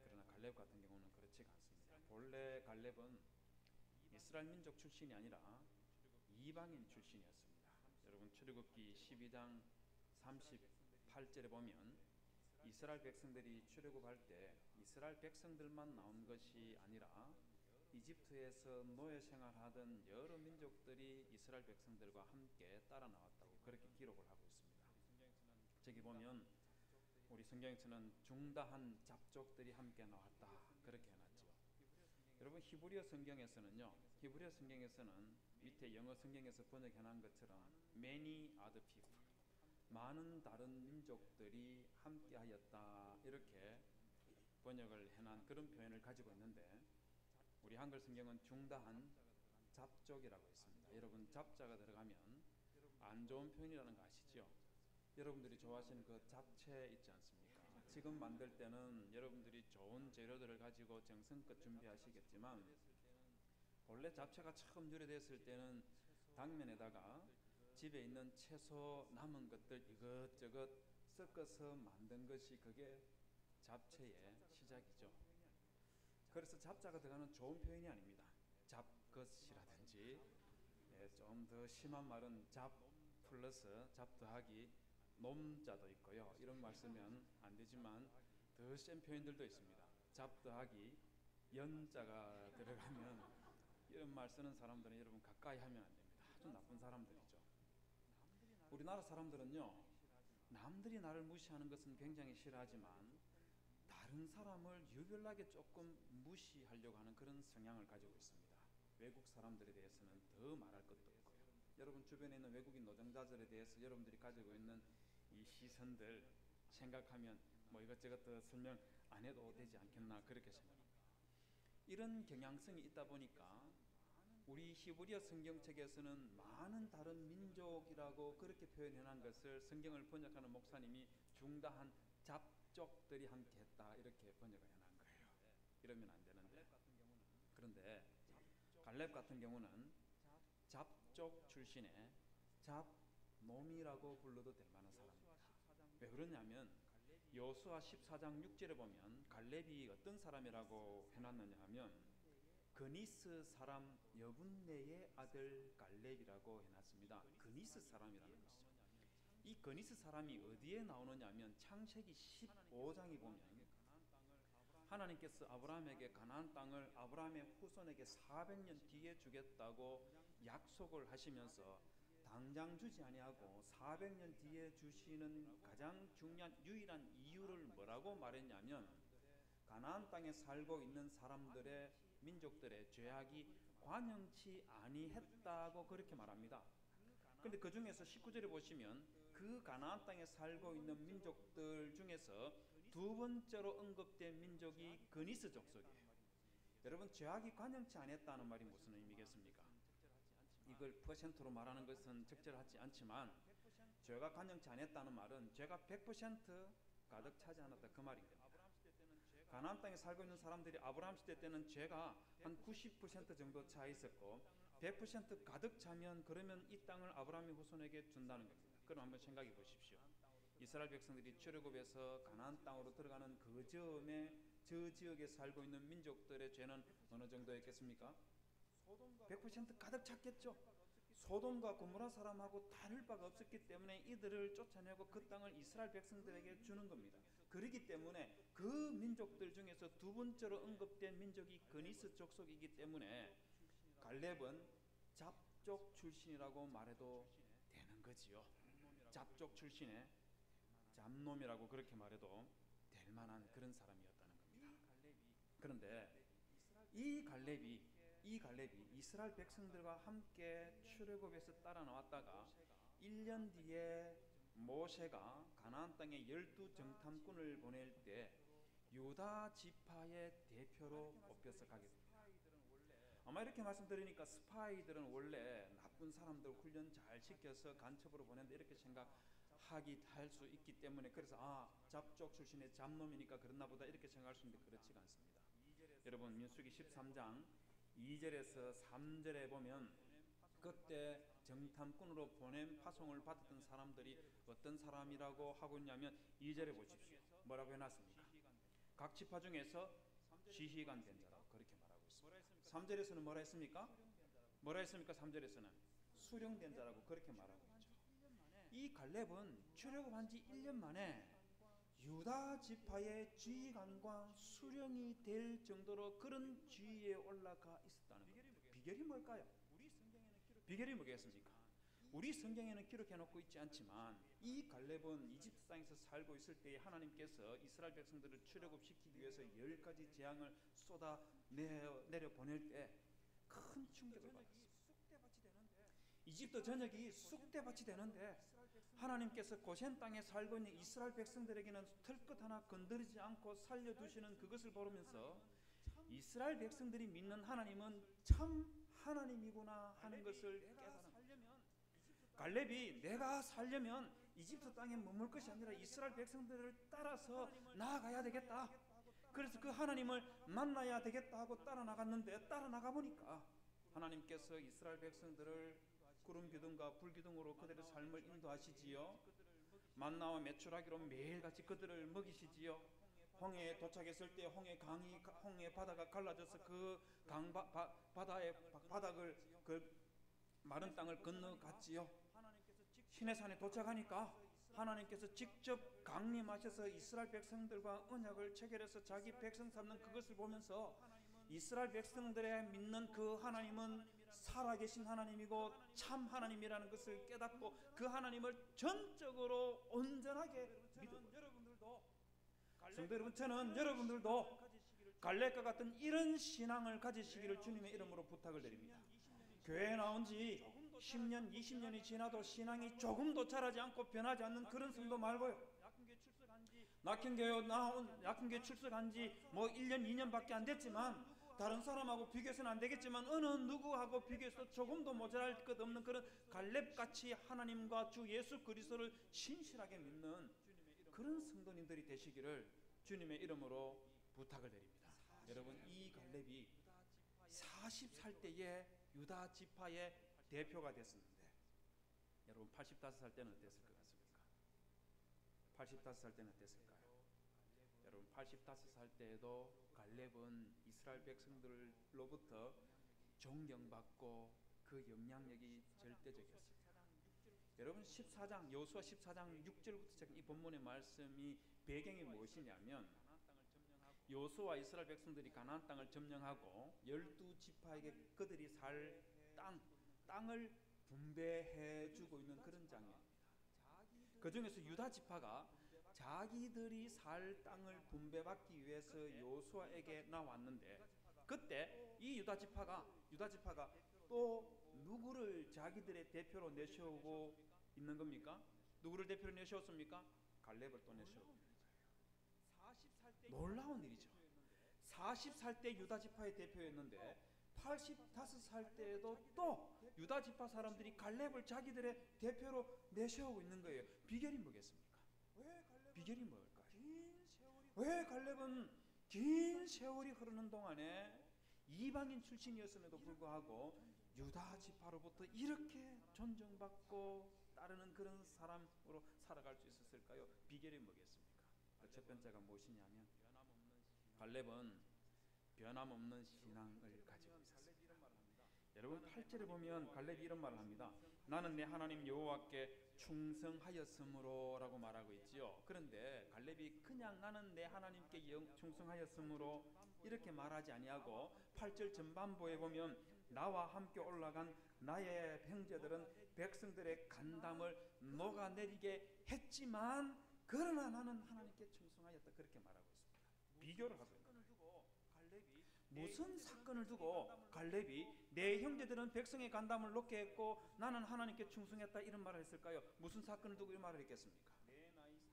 그러나 갈렙 같은 경우는 그렇지가 않습니다. 본래 갈렙은 이스라엘 민족 출신이 아니라 이방인 출신이었습니다. 여러분 출애굽기 12장 38절에 보면 이스라엘 백성들이 출애굽할 때 이스라엘 백성들만 나온 것이 아니라 이집트에서 노예 생활하던 여러 민족들이 이스라엘 백성들과 함께 따라 나왔다고 그렇게 기록을 하고 있습니다. 저기 보면 우리 성경에서는 중다한 잡족들이 함께 나왔다 그렇게 해놨죠. 여러분 히브리어 성경에서는요, 히브리어 성경에서는 밑에 영어 성경에서 번역해놓은 것처럼 many other people, 많은 다른 민족들이 함께하였다 이렇게 번역을 해놓은 그런 표현을 가지고 있는데 우리 한글 성경은 중다한 잡족이라고 있습니다. 여러분 잡자가 들어가면 안 좋은 표현이라는 거 아시죠? 여러분들이 좋아하시는 그 잡채 있지 않습니까? 지금 만들 때는 여러분들이 좋은 재료들을 가지고 정성껏 준비하시겠지만 원래 잡채가 처음 유래됐을 때는 당면에다가 집에 있는 채소 남은 것들 이것저것 섞어서 만든 것이 그게 잡채의 시작이죠. 그래서 잡자가 들어가는 좋은 표현이 아닙니다. 잡것이라든지 좀 더 심한 말은 잡 플러스 잡 더하기 놈자도 있고요. 이런 말 쓰면 안 되지만 더 센 표현들도 있습니다. 잡 더하기 연자가 들어가면 이런 말 쓰는 사람들은 여러분 가까이 하면 안 됩니다. 아주 나쁜 사람들이죠. 우리나라 사람들은요, 남들이 나를 무시하는 것은 굉장히 싫어하지만 다른 사람을 유별나게 조금 무시하려고 하는 그런 성향을 가지고 있습니다. 외국 사람들에 대해서는 더 말할 것도 없고요. 여러분 주변에 있는 외국인 노동자들에 대해서 여러분들이 가지고 있는 이 시선들 생각하면 뭐 이것저것 더 설명 안 해도 되지 않겠나 그렇게 생각합니다. 이런 경향성이 있다 보니까 우리 히브리어 성경책에서는 많은 다른 민족이라고 그렇게 표현해 놓은 것을 성경을 번역하는 목사님이 중다한 잡족들이 함께 했다 이렇게 번역을 해놓은 거예요. 이러면 안 되는데 그런데 갈렙 같은 경우는 잡족 출신의 잡놈이라고 불러도 될 만한 사람입니다. 왜 그러냐면 여호수아 14장 6절에 보면 갈렙이 어떤 사람이라고 해놨느냐 하면 그니스 사람 여분네의 아들 갈렙이라고 해놨습니다. 그니스 사람이라는 것이죠. 이 그니스 사람이 어디에 나오느냐 하면 창세기 15장에 보면 하나님께서 아브라함에게 가나안 땅을 아브라함의 후손에게 400년 뒤에 주겠다고 약속을 하시면서 당장 주지 아니하고 400년 뒤에 주시는 가장 중요한 유일한 이유를 뭐라고 말했냐면 가나안 땅에 살고 있는 사람들의 민족들의 죄악이 관영치 아니했다고 그렇게 말합니다. 그런데 그 중에서 19절에 보시면 그 가나안 땅에 살고 있는 민족들 중에서 두 번째로 언급된 민족이 그니스 족속이에요. 여러분 죄악이 관영치 않았다는 말이 무슨 의미겠습니까? 이걸 퍼센트로 말하는 것은 적절하지 않지만 죄가 관영치 않았다는 말은 죄가 100% 가득 차지 않았다 그 말인 겁니다. 가나안 땅에 살고 있는 사람들이 아브라함 시대 때는 죄가 한 90% 정도 차 있었고 100% 가득 차면 그러면 이 땅을 아브라함의 후손에게 준다는 겁니다. 그럼 한번 생각해 보십시오. 이스라엘 백성들이 출애굽해서 가나안 땅으로 들어가는 그 즈음에 저 지역에 살고 있는 민족들의 죄는 어느 정도였겠습니까? 100% 가득 찼겠죠. 소돔과 고모라 사람하고 다를 바가 없었기 때문에 이들을 쫓아내고 그 땅을 이스라엘 백성들에게 주는 겁니다. 그렇기 때문에 그 민족들 중에서 두 번째로 언급된 민족이 그니스 족속이기 때문에 갈렙은 잡족 출신이라고 말해도 되는 거지요. 잡족 출신의 잡놈이라고 그렇게 말해도 될 만한 그런 사람이었다는 겁니다. 그런데 이 갈렙이 이스라엘 백성들과 함께 출애굽에서 따라 나왔다가 1년 뒤에 모세가 가나안 땅에 12정탐꾼을 보낼 때 유다 지파의 대표로 뽑혀서 가게 됩니다. 아마 이렇게 말씀드리니까 스파이들은 원래 나쁜 사람들 훈련 잘 시켜서 간첩으로 보낸다 이렇게 생각하기 할 수 있기 때문에, 그래서 잡족 출신의 잡놈이니까 그렇나 보다 이렇게 생각할 수 있는데 그렇지가 않습니다. 여러분 민수기 13장 2절에서 3절에 보면 그때 정탐꾼으로 보낸 파송을 받았던 사람들이 어떤 사람이라고 하고 있냐면 2절에 보십시오. 뭐라고 해놨습니까? 각 지파 중에서 지휘관 된 자라고 그렇게 말하고 있습니다. 3절에서는 뭐라 했습니까? 3절에서는 수령된 자라고 그렇게 말하고 있죠. 이 갈렙은 출애굽한 지 1년 만에 유다 지파의 지휘관과 수령이 될 정도로 그런 지위에 올라가 있었다는 겁니다. 비결이 뭘까요? 비결이 뭐겠습니까? 우리 성경에는 기록해놓고 있지 않지만 이 갈렙은 이집트 땅에서 살고 있을 때에 하나님께서 이스라엘 백성들을 출애굽시키기 위해서 10가지 재앙을 쏟아내려 보낼 때 큰 충격을 받았습니다. 이집트 전역이 쑥대밭이 되는데 하나님께서 고센 땅에 살고 있는 이스라엘 백성들에게는 털끝 하나 건드리지 않고 살려두시는 그것을 보면서 이스라엘 백성들이 믿는 하나님은 참 하나님이구나 하는 것을 깨달은 갈렙이 내가 살려면 이집트 땅에 머물 것이 아니라 이스라엘 백성들을 따라서 나아가야 되겠다. 그래서 그 하나님을 만나야 되겠다 하고 따라 나갔는데 따라 나가 보니까 하나님께서 이스라엘 백성들을 구름 기둥과 불 기둥으로 그들의 삶을 인도하시지요. 만나와 메추라기로 매일같이 그들을 먹이시지요. 홍해에 도착했을 때 홍해 바다가 갈라져서 그 바다의 바닥을 그 마른 땅을 건너갔지요. 시내산에 도착하니까 하나님께서 직접 강림하셔서 이스라엘 백성들과 언약을 체결해서 자기 백성 삼는 그것을 보면서 이스라엘 백성들의 믿는 그 하나님은 살아계신 하나님이고 참 하나님이라는 것을 깨닫고 그 하나님을 전적으로 온전하게 믿은 성도 여러분, 저는 여러분들도 갈렙과 같은 이런 신앙을 가지시기를 주님의 이름으로 부탁을 드립니다. 교회에 나온 지 10년, 20년이 지나도 신앙이 조금도 자라지 않고 변하지 않는 그런 성도 말고요. 낙현교회 출석한 지 뭐 1년, 2년밖에 안 됐지만 다른 사람하고 비교해서는 안 되겠지만 어느 누구하고 비교해서 조금도 모자랄 것 없는 그런 갈렙같이 하나님과 주 예수 그리스도를 신실하게 믿는 그런 성도님들이 되시기를 주님의 이름으로 부탁을 드립니다. 여러분, 이 갈렙이 40살 때에 유다 지파의 대표가 됐었는데 여러분 85살 때는 어땠을 것 같습니까? 85살 때는 어땠을까요? 여러분 85살 때에도 갈렙은 이스라엘 백성들로부터 존경받고 그 영향력이 절대적이었습니다. 여러분 14장 여호수아 14장 6절부터 이 본문의 말씀이 배경이 무엇이냐면 여호수아 이스라엘 백성들이 가나안 땅을 점령하고 12지파에게 그들이 살 땅을 분배해 주고 있는 그런 장면입니다. 그 중에서 유다 지파가 자기들이 살 땅을 분배받기 위해서 여호수아에게 나왔는데 그때 이 유다 지파가 또 누구를 자기들의 대표로 내세우고 있는 겁니까? 누구를 대표로 내세웠습니까? 갈렙을 또 내세우고 있는 거예요. 놀라운 일이죠. 40살 때 유다 지파의 대표였는데 85살 때에도 또 유다 지파 사람들이 갈렙을 자기들의 대표로 내세우고 있는 거예요. 비결이 뭐겠습니까? 비결이 뭘까요? 왜 갈렙은 긴 세월이 흐르는 동안에 이방인 출신이었음에도 불구하고 유다 지파로부터 이렇게 존중받고 따르는 그런 사람으로 살아갈 수 있었을까요? 비결이 뭐겠습니까? 그 첫 번째가 무엇이냐면 갈렙은 변함없는 신앙을 가지고 있었습니다. 여러분 8절에 보면 갈렙이 이런 말을 합니다. 나는 내 하나님 여호와께 충성하였으므로 라고 말하고 있지요. 그런데 갈렙이 그냥 나는 내 하나님께 충성하였으므로 이렇게 말하지 아니하고 8절 전반부에 보면 나와 함께 올라간 나의 형제들은 백성들의 간담을 녹아내리게 했지만 그러나 나는 하나님께 충성하였다 그렇게 말하고 있습니다. 비교를 하고 있는 거예요. 무슨 사건을 두고 갈렙이 내 형제들은 백성의 간담을 놓게 했고 나는 하나님께 충성했다 이런 말을 했을까요? 무슨 사건을 두고 이 말을 했겠습니까?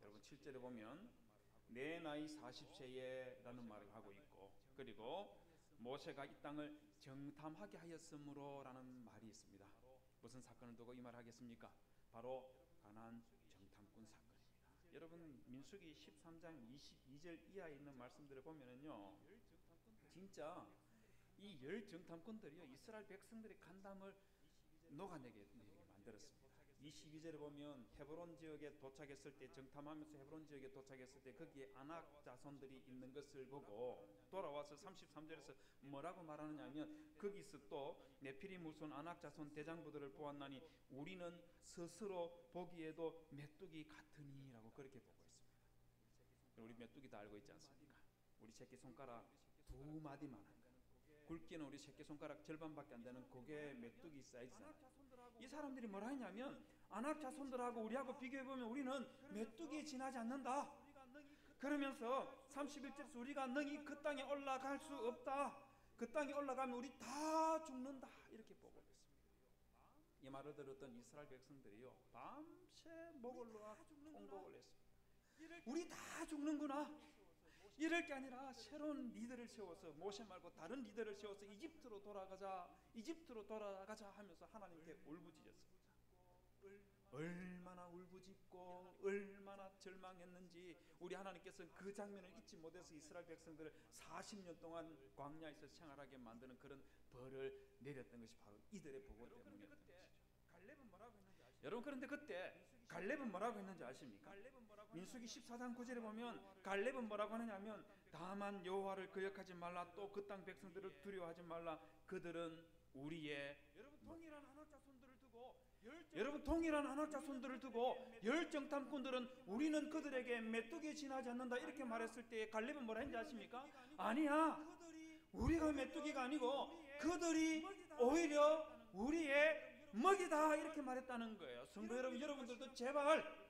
여러분 7절에 보면 내 나이 40세에 라는 말을 하고 있고, 그리고 모세가 이 땅을 정탐하게 하였으므로 라는 말이 있습니다. 무슨 사건을 두고 이 말을 하겠습니까? 바로 가나안 정탐꾼 사건입니다. 여러분 민수기 13장 22절 이하에 있는 말씀들을 보면은요, 진짜 이 열 정탐꾼들이요 이스라엘 백성들의 간담을 녹아내게 만들었습니다. 22절에 보면 헤브론 지역에 도착했을 때, 정탐하면서 헤브론 지역에 도착했을 때 거기에 아낙 자손들이 있는 것을 보고 돌아와서 33절에서 뭐라고 말하느냐 하면, 거기서 또 네피림 후손 아낙 자손 대장부들을 보았나니 우리는 스스로 보기에도 메뚜기 같으니라고 그렇게 보고 있습니다. 우리 메뚜기 다 알고 있지 않습니까? 우리 새끼손가락 2마디만 한 거, 굵기는 우리 새끼손가락 절반밖에 안 되는 그게 메뚜기 사이즈잖아요. 이 사람들이 뭐라 했냐면, 아낙 자손들하고 우리하고 비교해보면 우리는 메뚜기에 지나지 않는다. 그러면서 31절에서 우리가 능히 그 땅에 올라갈 수 없다. 그 땅에 올라가면 우리 다 죽는다. 이렇게 보고 있습니다. 이 말을 들었던 이스라엘 백성들이요 밤새 목을 놓아 통곡을 했습니다. 우리 다 죽는구나. 이럴 게 아니라 새로운 리더를 세워서, 모세 말고 다른 리더를 세워서 이집트로 돌아가자 하면서 하나님께 울부짖었습니다. 얼마나 울부짖고 얼마나 절망했는지 우리 하나님께서 그 장면을 잊지 못해서 이스라엘 백성들을 40년 동안 광야에서 생활하게 만드는 그런 벌을 내렸던 것이 바로 이들의 보고 때문이었던 것이죠. 여러분 그런데 그때 갈렙은 뭐라고 했는지 아십니까? 민수기 14장 9절에 보면 갈렙은 뭐라고 하느냐면, 다만 여호와를 거역하지 말라, 또 그 땅 백성들을 두려워하지 말라, 그들은 우리의 동일한 아낙 자손들을 두고 열 정탐꾼들은 우리는 그들에게 메뚜기에 지나지 않는다 이렇게 말했을 때 갈렙은 뭐라 했는지 아십니까? 아니야, 우리가 메뚜기가 아니고 그들이 오히려 우리의 먹이다 이렇게 말했다는 거예요. 성도 여러분, 여러분들도 제발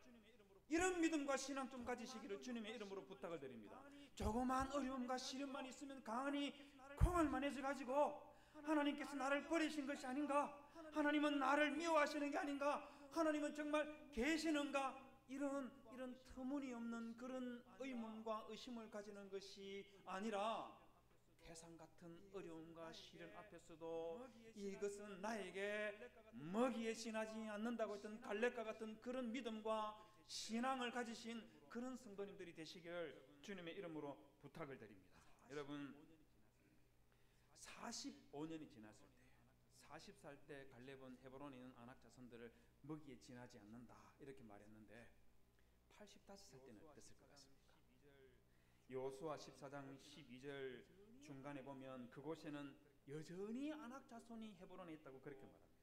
이런 믿음과 신앙 좀 가지시기를 주님의 이름으로 부탁을 드립니다. 조그만 어려움과 시련만 있으면 강하니 콩알만해져 가지고 하나님께서 나를 버리신 것이 아닌가, 하나님은 나를 미워하시는 게 아닌가, 하나님은 정말 계시는가, 이런 터무니없는 그런 의문과 의심을 가지는 것이 아니라, 태산 같은 어려움과 시련 앞에서도 이것은 나에게 먹이에 지나지 않는다고 했던 갈렙과 같은 그런 믿음과 신앙을 가지신 그런 성도님들이 되시길 주님의 이름으로 부탁을 드립니다. 여러분 45년이 지났을 때, 40살 때 갈렙은 헤브론에 있는 아낙 자손들을 먹이에 지나지 않는다 이렇게 말했는데, 85살 때는 어땠을 것 같습니까? 여호수아 14장 12절 중간에 보면 그곳에는 여전히 아낙 자손이 헤브론에 있다고 그렇게 말합니다.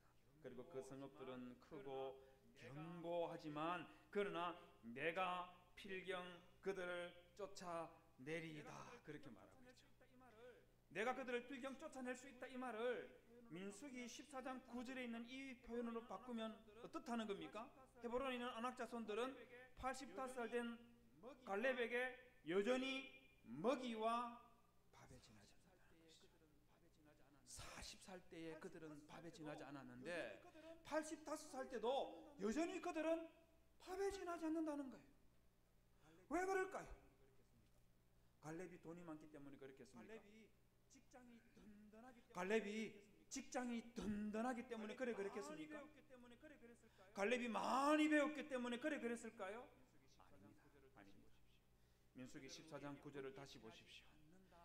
그리고 그 성읍들은 크고 견고하지만 그러나 내가 필경 그들을 쫓아내리이다 그렇게 말하고 있죠. 내가 그들을 필경 쫓아낼 수 있다 이 말을 민수기 14장 9절에 있는 이 표현으로 바꾸면 어떻다는 겁니까? 헤브론에 있는 아낙 자손들은 85살 된 갈렙에게 여전히 먹이와 밥에 지나지 않는다는 것이죠. 40살 때에 그들은 밥에 지나지 않았는데 85살 때도 여전히 그들은 밥에 지나지 않는다는 거예요. 왜 그럴까요? 갈렙이 돈이 많기 때문에 그렇겠습니까? 갈렙이 직장이 든든하기 때문에 그랬겠습니까? 갈렙이 많이 배웠기 때문에 그랬을까요? 아닙니다. 민수기 14장 9절을 다시 보십시오.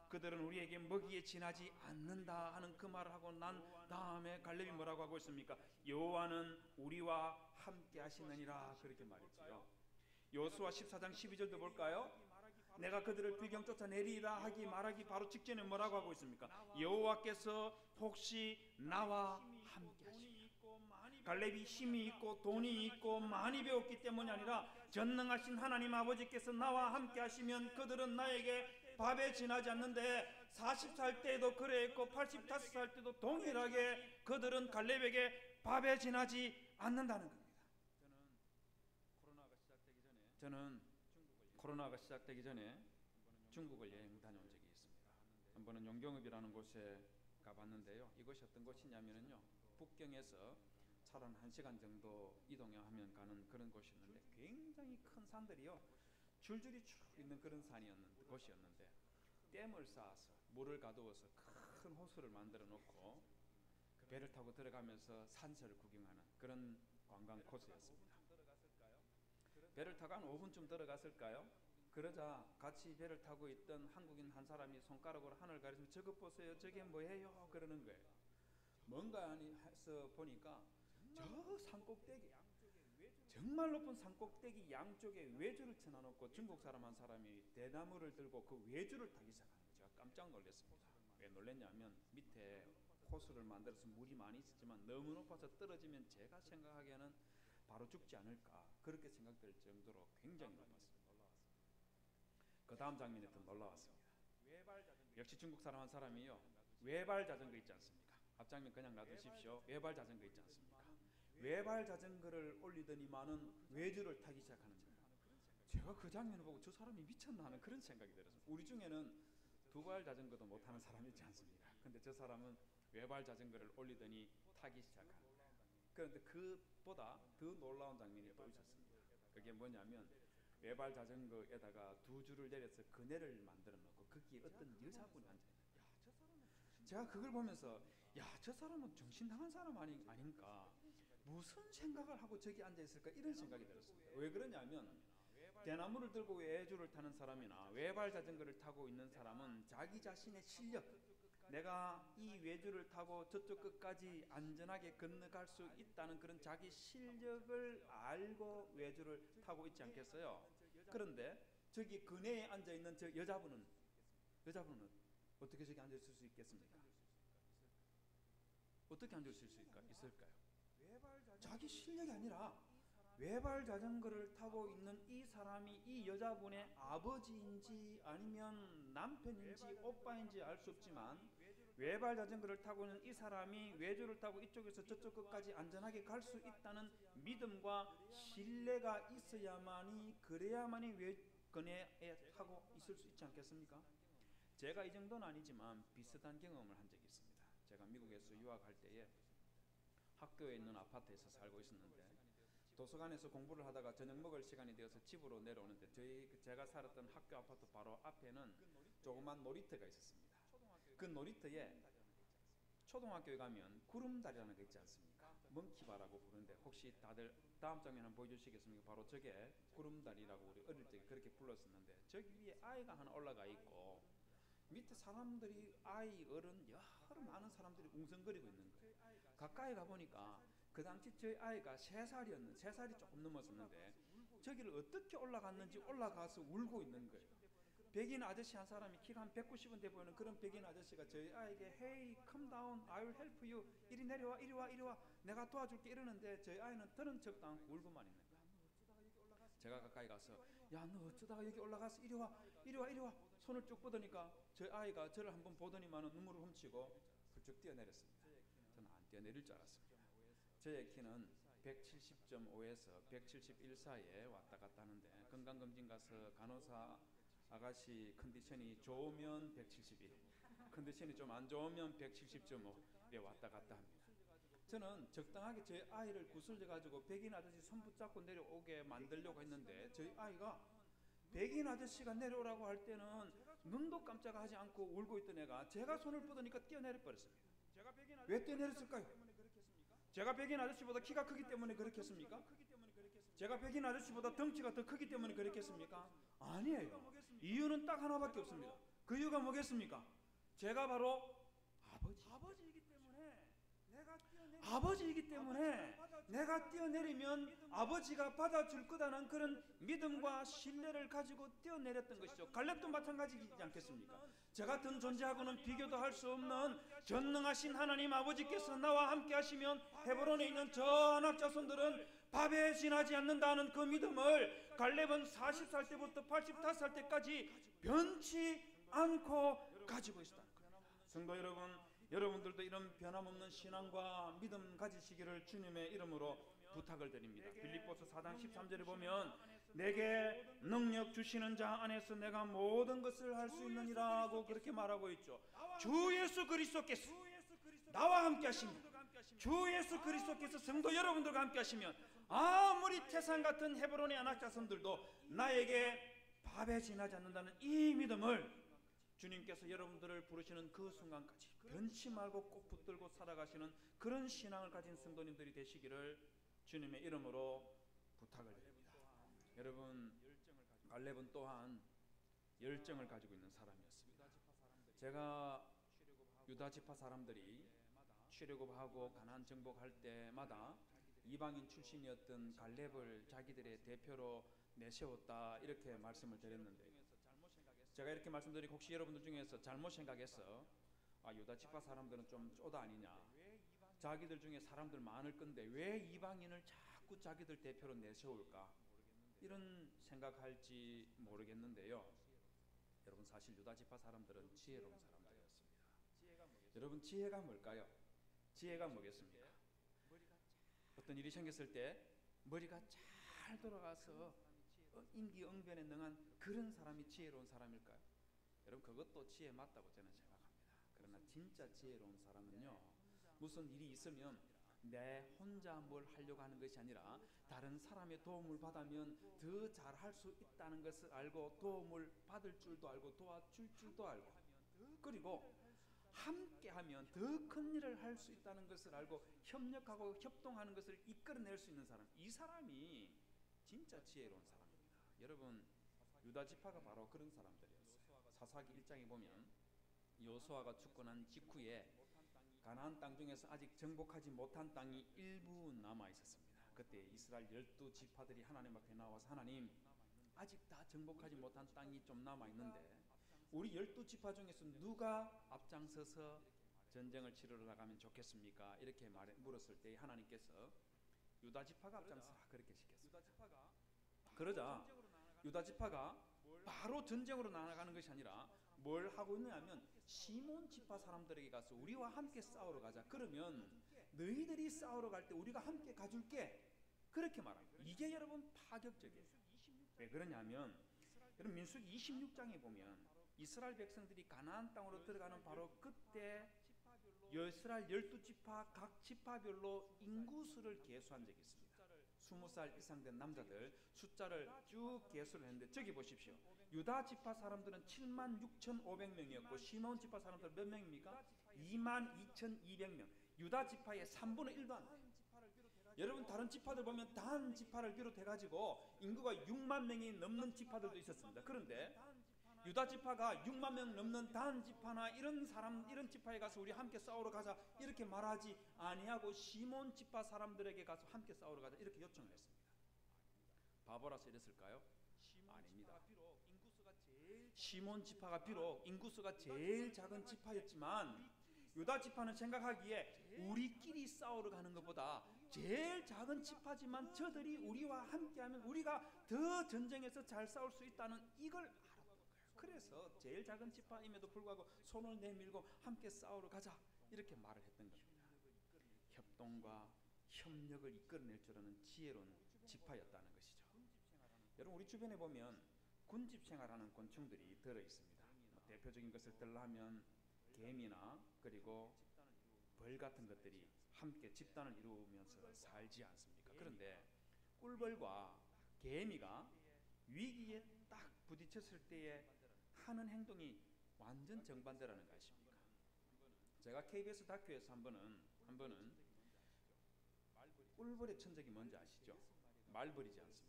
그들은 우리에게 먹이에 지나지 않는다 하는 그 말을 하고 난 다음에 갈렙이 뭐라고 하고 있습니까? 여호와는 우리와 함께 하시느니라 그렇게 말했지요. 여호수아 14장 12절도 볼까요? 내가 그들을 빌경 쫓아내리라 하기 말하기 바로 직전에 뭐라고 하고 있습니까? 여호와께서 혹시 나와 함께 하시느냐. 갈렙이 힘이 있고 돈이 있고 많이 배웠기 때문이 아니라 전능하신 하나님 아버지께서 나와 함께 하시면 그들은 나에게 밥에 지나지 않는데 40살 때도 그랬고 85살 때도 동일하게 그들은 갈렙에게 밥에 지나지 않는다는 겁니다. 저는 코로나가 시작되기 전에 중국을 여행 다녀온 적이 있습니다. 한 번은 용경읍이라는 곳에 가봤는데요. 이곳이 어떤 곳이냐면요, 북경에서 차로 한 1시간 정도 이동하면 가는 그런 곳이었는데 굉장히 큰 산들이요, 줄줄이 쭉 있는 그런 곳이었는데 댐을 쌓아서 물을 가두어서 큰 호수를 만들어 놓고 그 배를 타고 들어가면서 산세를 구경하는 그런 관광 코스였습니다. 배를 타고 한 5분쯤 들어갔을까요? 그러자 같이 배를 타고 있던 한국인 한 사람이 손가락으로 하늘 가리면서 저것 보세요, 저게 뭐예요? 그러는 거예요. 뭔가 해서 보니까 저 산꼭대기, 정말 높은 산꼭대기 양쪽에 외주를 쳐놔놓고 중국 사람 한 사람이 대나무를 들고 그 외주를 타기 시작하는 거예요. 제가 깜짝 놀랐습니다. 왜 놀랐냐면 밑에 호수를 만들어서 물이 많이 있었지만 너무 높아서 떨어지면 제가 생각하기에는 바로 죽지 않을까, 그렇게 생각될 정도로 굉장히 높았습니다. 그 다음 장면이 더 놀라웠습니다. 역시 중국 사람 한 사람이요, 외발 자전거 있지 않습니까? 앞장면 그냥 놔두십시오. 외발 자전거 있지 않습니까? 외발 자전거를 올리더니만은 외주를 타기 시작하는 거예요. 제가 그 장면을 보고 저 사람이 미쳤나 하는 그런 생각이 들었어요. 우리 중에는 두발 자전거도 못하는 사람이 있지 않습니까? 근데 저 사람은 외발 자전거를 올리더니 타기 시작하는 거예요. 그런데 그보다 더 놀라운 장면이 또 있었습니다. 그게 뭐냐면 외발 자전거에다가 두 줄을 내려서 그네를 만들어 놓고 거기에 어떤 여자분이 앉아 있는 거예요. 제가 그걸 보면서 야, 저 사람은 정신 나간 사람 아닌가, 무슨 생각을 하고 저기 앉아 있을까, 이런 생각이 들었습니다. 왜 그러냐면 대나무를 들고 외주를 타는 사람이나 외발 자전거를 타고 있는 사람은 자기 자신의 실력, 내가 이 외주를 타고 저쪽 끝까지 안전하게 건너갈 수 있다는 그런 자기 실력을 알고 외주를 타고 있지 않겠어요? 그런데 저기 그네에 앉아있는 저 여자분은 어떻게 저기 앉아 있을 수 있겠습니까? 어떻게 앉아 있을 수 있을까요? 자기 실력이 아니라 외발 자전거를 타고 있는 이 사람이 이 여자분의 아버지인지 아니면 남편인지 오빠인지 알 수 없지만 외발 자전거를 타고 있는 이 사람이 외주를 타고 이쪽에서 저쪽 끝까지 안전하게 갈 수 있다는 믿음과 신뢰가 있어야만이, 그래야만이 그네에 타고 있을 수 있지 않겠습니까? 제가 이 정도는 아니지만 비슷한 경험을 한 적이 있습니다. 제가 미국에서 유학할 때에 학교에 있는 아파트에서 살고 있었는데 도서관에서 공부를 하다가 저녁 먹을 시간이 되어서 집으로 내려오는데 제가 살았던 학교 아파트 바로 앞에는 조그만 놀이터가 있었습니다. 그 놀이터에 초등학교에 가면 구름다리라는 거 있지 않습니까? 멍키바라고 부르는데 혹시 다들 다음 장면 한번 보여주시겠습니까? 바로 저게 구름다리라고 우리 어릴 때 그렇게 불렀었는데 저기 위에 아이가 하나 올라가 있고 밑에 사람들이 아이, 어른, 여러 많은 사람들이 웅성거리고 있는 거예요. 가까이 가보니까 그 당시 저희 아이가 3살이 조금 넘었었는데 저기를 어떻게 올라갔는지 올라가서 울고 있는 거예요. 백인 아저씨 한 사람이 키가 한 190은 돼 보이는 그런 백인 아저씨가 저희 아이에게 Hey, come down, I will help you. 이리 내려와, 이리 와, 내가 도와줄게 이러는데 저희 아이는 들은 척도 않고 울고만 있는 거예요. 제가 가까이 가서 야, 너 어쩌다가 여기 올라가서 이리 와. 손을 쭉 뻗으니까 저희 아이가 저를 한번 보더니만은 눈물을 훔치고 훌쩍 뛰어내렸습니다. 저는 안 뛰어내릴 줄 알았습니다. 저의 키는 170.5에서 171 사이에 왔다 갔다 하는데 건강검진 가서 간호사 아가씨 컨디션이 좋으면 171, 컨디션이 좀 안 좋으면 170.5에 왔다 갔다 합니다. 저는 적당하게 저희 아이를 구슬려 가지고 백인 아저씨 손 붙잡고 내려오게 만들려고 했는데 저희 아이가 백인 아저씨가 내려오라고 할 때는 눈도 깜짝하지 않고 울고 있던 애가 제가 손을 뻗으니까 뛰어내려 버렸습니다. 왜 뛰어내렸을까요? 제가 백인 아저씨보다 키가 크기 때문에 그렇겠습니까? 제가 백인 아저씨보다 덩치가 더 크기 때문에 그렇겠습니까? 아니에요. 이유는 딱 하나밖에 없습니다. 그 이유가 뭐겠습니까? 제가 바로 아버지이기 때문에 내가 뛰어내리면 아버지가 받아줄 거다는 그런 믿음과 신뢰를 가지고 뛰어내렸던 것이죠. 갈렙도 마찬가지이지 않겠습니까? 저 같은 존재하고는 비교도 할 수 없는 전능하신 하나님 아버지께서 나와 함께 하시면 헤브론에 있는 전학 자손들은 밥에 지나지 않는다는 그 믿음을 갈렙은 40살 때부터 85살 때까지 변치 않고 가지고 있었다는 겁니다. 성도 여러분, 여러분들도 이런 변함없는 신앙과 믿음 가지시기를 주님의 이름으로 부탁을 드립니다. 빌립보서 4장 13절에 보면 내게 능력 주시는 자 안에서 내가 모든 것을 할 수 있느니라고 그렇게 말하고 있죠. 주 예수 그리스도께서 나와 함께 하시면, 주 예수 그리스도께서 성도 여러분들과 함께 하시면 아무리 태산 같은 헤브론의 안악자손들도 나에게 밥에 지나지 않는다는 이 믿음을 주님께서 여러분들을 부르시는 그 순간까지 변치 말고 꼭 붙들고 살아가시는 그런 신앙을 가진 성도님들이 되시기를 주님의 이름으로 부탁을 드립니다. 여러분, 갈렙은 또한 열정을 가지고 있는 사람이었습니다. 제가 유다 지파 사람들이 출애굽하고 가나안 정복할 때마다 이방인 출신이었던 갈렙을 자기들의 대표로 내세웠다 이렇게 말씀을 드렸는데, 제가 이렇게 말씀드리고 혹시 여러분들 중에서 잘못 생각해서 유다 지파 사람들은 좀 쪼다 아니냐, 자기들 중에 사람들 많을 건데 왜 이방인을 자꾸 자기들 대표로 내세울까, 이런 생각할지 모르겠는데요. 여러분, 사실 유다 지파 사람들은 지혜로운 사람들이었습니다. 여러분, 지혜가 뭘까요? 지혜가 뭐겠습니까? 어떤 일이 생겼을 때 머리가 잘 돌아가서 임기응변에 능한 그런 사람이 지혜로운 사람일까요? 여러분, 그것도 지혜 맞다고 저는 생각합니다. 그러나 진짜 지혜로운 사람은요, 무슨 일이 있으면 내 혼자 뭘 하려고 하는 것이 아니라 다른 사람의 도움을 받으면 더 잘할 수 있다는 것을 알고 도움을 받을 줄도 알고 도와줄 줄도 알고, 그리고 함께하면 더 큰 일을 할 수 있다는 것을 알고 협력하고 협동하는 것을 이끌어낼 수 있는 사람, 이 사람이 진짜 지혜로운 사람입니다. 여러분, 유다 지파가 바로 그런 사람들이었어요. 사사기 1장에 보면 여호수아가 죽고 난 직후에 가나안 땅 중에서 아직 정복하지 못한 땅이 일부 남아 있었습니다. 그때 이스라엘 12지파들이 하나님 앞에 나와서 하나님, 아직 다 정복하지 못한 땅이 좀 남아 있는데 우리 12지파 중에서 누가 앞장서서 전쟁을 치르러 나가면 좋겠습니까? 이렇게 물었을 때 하나님께서 유다 지파가 앞장서라 그렇게 시켰습니다. 그러자 유다 지파가 바로 전쟁으로 나아가는 것이 아니라 뭘 하고 있냐면 시몬 지파 사람들에게 가서 우리와 함께 싸우러 가자. 그러면 너희들이 싸우러 갈 때 우리가 함께 가줄게. 그렇게 말합니다. 이게 여러분 파격적이에요. 왜 그러냐면 여러분, 민수기 26장에 보면 이스라엘 백성들이 가나안 땅으로 들어가는 바로 그때 이스라엘 12지파 각 지파별로 인구수를 계수한 적이 있습니다. 20살 이상 된 남자들 숫자를 쭉 계수를 했는데 저기 보십시오. 유다 지파 사람들은 76,500명이었고 시몬 지파 사람들은 몇 명입니까? 22,200명. 유다 지파의 3분의 1도 안 돼요. 여러분, 다른 지파들 보면 단 지파를 비롯해가지고 인구가 6만 명이 넘는 지파들도 있었습니다. 그런데 유다 지파가 6만 명 넘는 단 지파나 이런 지파에 가서 우리 함께 싸우러 가자 이렇게 말하지 아니하고 시몬 지파 사람들에게 가서 함께 싸우러 가자 이렇게 요청을 했습니다. 바보라서 이랬을까요? 아닙니다. 시몬 지파가 비록 인구수가 제일 작은 지파였지만 유다 지파는 생각하기에 우리끼리 싸우러 가는 것보다 제일 작은 지파지만 저들이 우리와 함께하면 우리가 더 전쟁에서 잘 싸울 수 있다는 이걸 알았던 거예요. 그래서 제일 작은 지파임에도 불구하고 손을 내밀고 함께 싸우러 가자 이렇게 말을 했던 겁니다. 협동과 협력을 이끌어낼 줄 아는 지혜로운 지파였다는 것이죠. 여러분, 우리 주변에 보면 군집 생활하는 곤충들이 들어 있습니다. 대표적인 것을 들라면 개미나 그리고 벌 같은 것들이 함께 집단을 이루면서 살지 않습니까? 그런데 꿀벌과 개미가 위기에 딱 부딪혔을 때에 하는 행동이 완전 정반대라는 것입니까? 제가 KBS 다큐에서 한 번은 꿀벌의 천적이 뭔지 아시죠? 말벌이지 않습니까?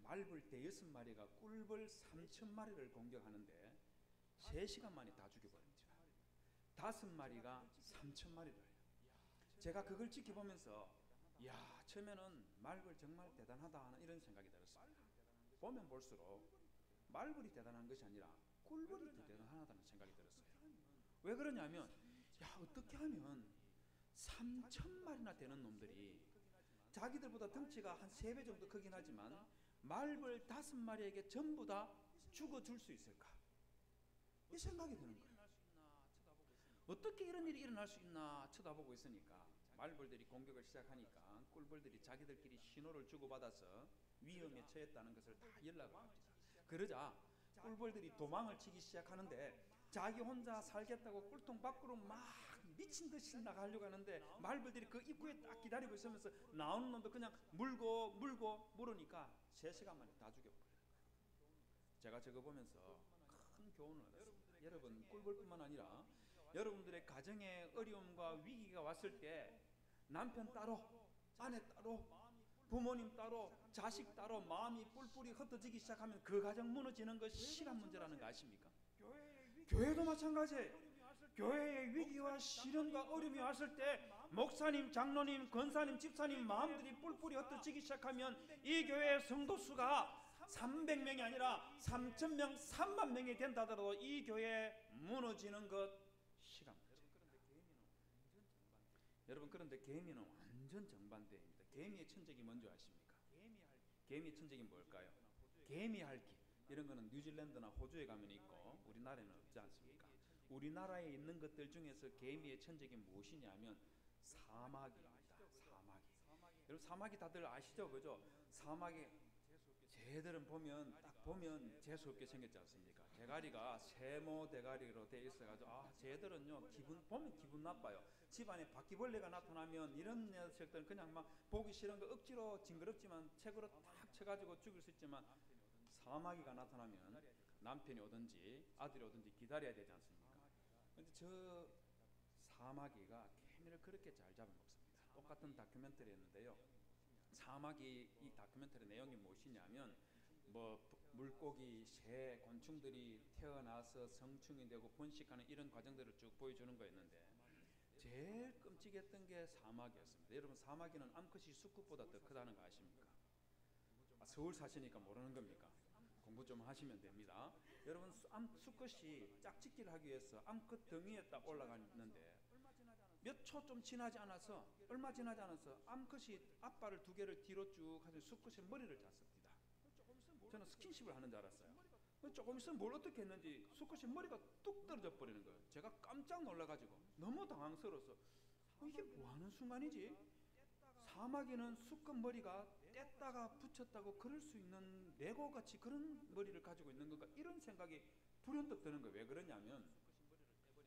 말벌 6마리가 꿀벌 3,000마리를 공격하는데 3시간 만에 다 죽여버립니다. 5마리가 3,000마리를 해요. 제가 그걸 지켜보면서 야, 처음에는 말벌 정말 대단하다 하는 이런 생각이 들었습니다. 보면 볼수록 말벌이 대단한 것이 아니라 꿀벌이 더 대단하다는 생각이 들었어요. 왜 그러냐면 어떻게 하면 3,000마리나 되는 놈들이 자기들보다 덩치가 한 3배 정도 크긴 하지만 말벌 5마리에게 전부 다 죽어줄 수 있을까? 이 생각이 드는 거예요. 어떻게 이런 일이 일어날 수 있나 쳐다보고 있으니까 말벌들이 공격을 시작하니까 꿀벌들이 자기들끼리 신호를 주고받아서 위험에 처했다는 것을 다 연락을 합니다. 그러자 꿀벌들이 도망을 치기 시작하는데 자기 혼자 살겠다고 꿀통 밖으로 막 미친 듯이 나가려고 하는데 말벌들이 그 입구에 딱 기다리고 있으면서 나오는 놈도 그냥 물고 물으니까 3시간 만에 다 죽여버려요. 제가 저거 보면서 큰 교훈을 얻었습니다. 여러분, 꿀벌뿐만 아니라 여러분들의 가정에 어려움과 위기가 왔을 때 남편 따로, 아내 따로, 부모님 따로, 자식 따로 마음이 뿔뿔이 흩어지기 시작하면 그 가정 무너지는 것 시간 문제라는 거 아십니까? 교회도 마찬가지예요. 교회의 위기와 시련과 어려움이 왔을 때 목사님, 장로님, 권사님, 집사님 마음들이 뿔뿔이 흩어지기 시작하면 이 교회의 성도 수가 300명이 아니라 3,000명, 3만 명이 된다 하더라도 이 교회 무너지는 것 시간 문제. 여러분, 그런데 개미는 완전 정반대입니다. 개미의 천적이 뭔지 아십니까? 개미의 천적이 뭘까요? 개미핥기. 이런 거는 뉴질랜드나 호주에 가면 있고 우리나라에는 없지 않습니까? 우리나라에 있는 것들 중에서 개미의 천적이 무엇이냐면 사마귀입니다. 사마귀. 여러분, 사마귀 다들 아시죠? 그죠? 사마귀 쟤들은 딱 보면 재수없게 생겼지 않습니까? 대가리가 세모 대가리로 돼 있어가지고 쟤들은요 보면 기분 나빠요. 집안에 바퀴벌레가 나타나면 이런 녀석들은 그냥 막 보기 싫은 거 억지로 징그럽지만 책으로 탁 쳐가지고 죽일 수 있지만 사마귀가 나타나면 남편이 오든지 아들이 오든지 기다려야 되지 않습니까? 근데 저 사마귀가 개미를 그렇게 잘 잡아먹습니다. 똑같은 다큐멘터리였는데요. 사마귀 이 다큐멘터리 내용이 무엇이냐면 물고기, 새, 곤충들이 태어나서 성충이 되고 번식하는 이런 과정들을 쭉 보여주는 거였는데 제일 끔찍했던 게 사마귀였습니다. 여러분, 사마귀는 암컷이 수컷보다 더 크다는 거 아십니까? 서울 사시니까 모르는 겁니까? 공부 좀 하시면 됩니다. 여러분, 수컷이 짝짓기를 하기 위해서 암컷 등위에 딱 올라갔는데 몇 초 좀 지나지 않아서 얼마 지나지 않아서 암컷이 앞발을 2개를 뒤로 쭉 하서 수컷의 머리를 잡습니다. 저는 스킨십을 하는 줄 알았어요. 조금 있으면 뭘 어떻게 했는지 수컷의 머리가 뚝 떨어져 버리는 거예요. 제가 깜짝 놀라가지고 너무 당황스러워서 이게 뭐하는 순간이지? 사마귀는 수컷 머리가 뗐다가 붙였다고 그럴 수 있는 레고같이 그런 머리를 가지고 있는 건가, 이런 생각이 불현듯 드는 거예요. 왜 그러냐면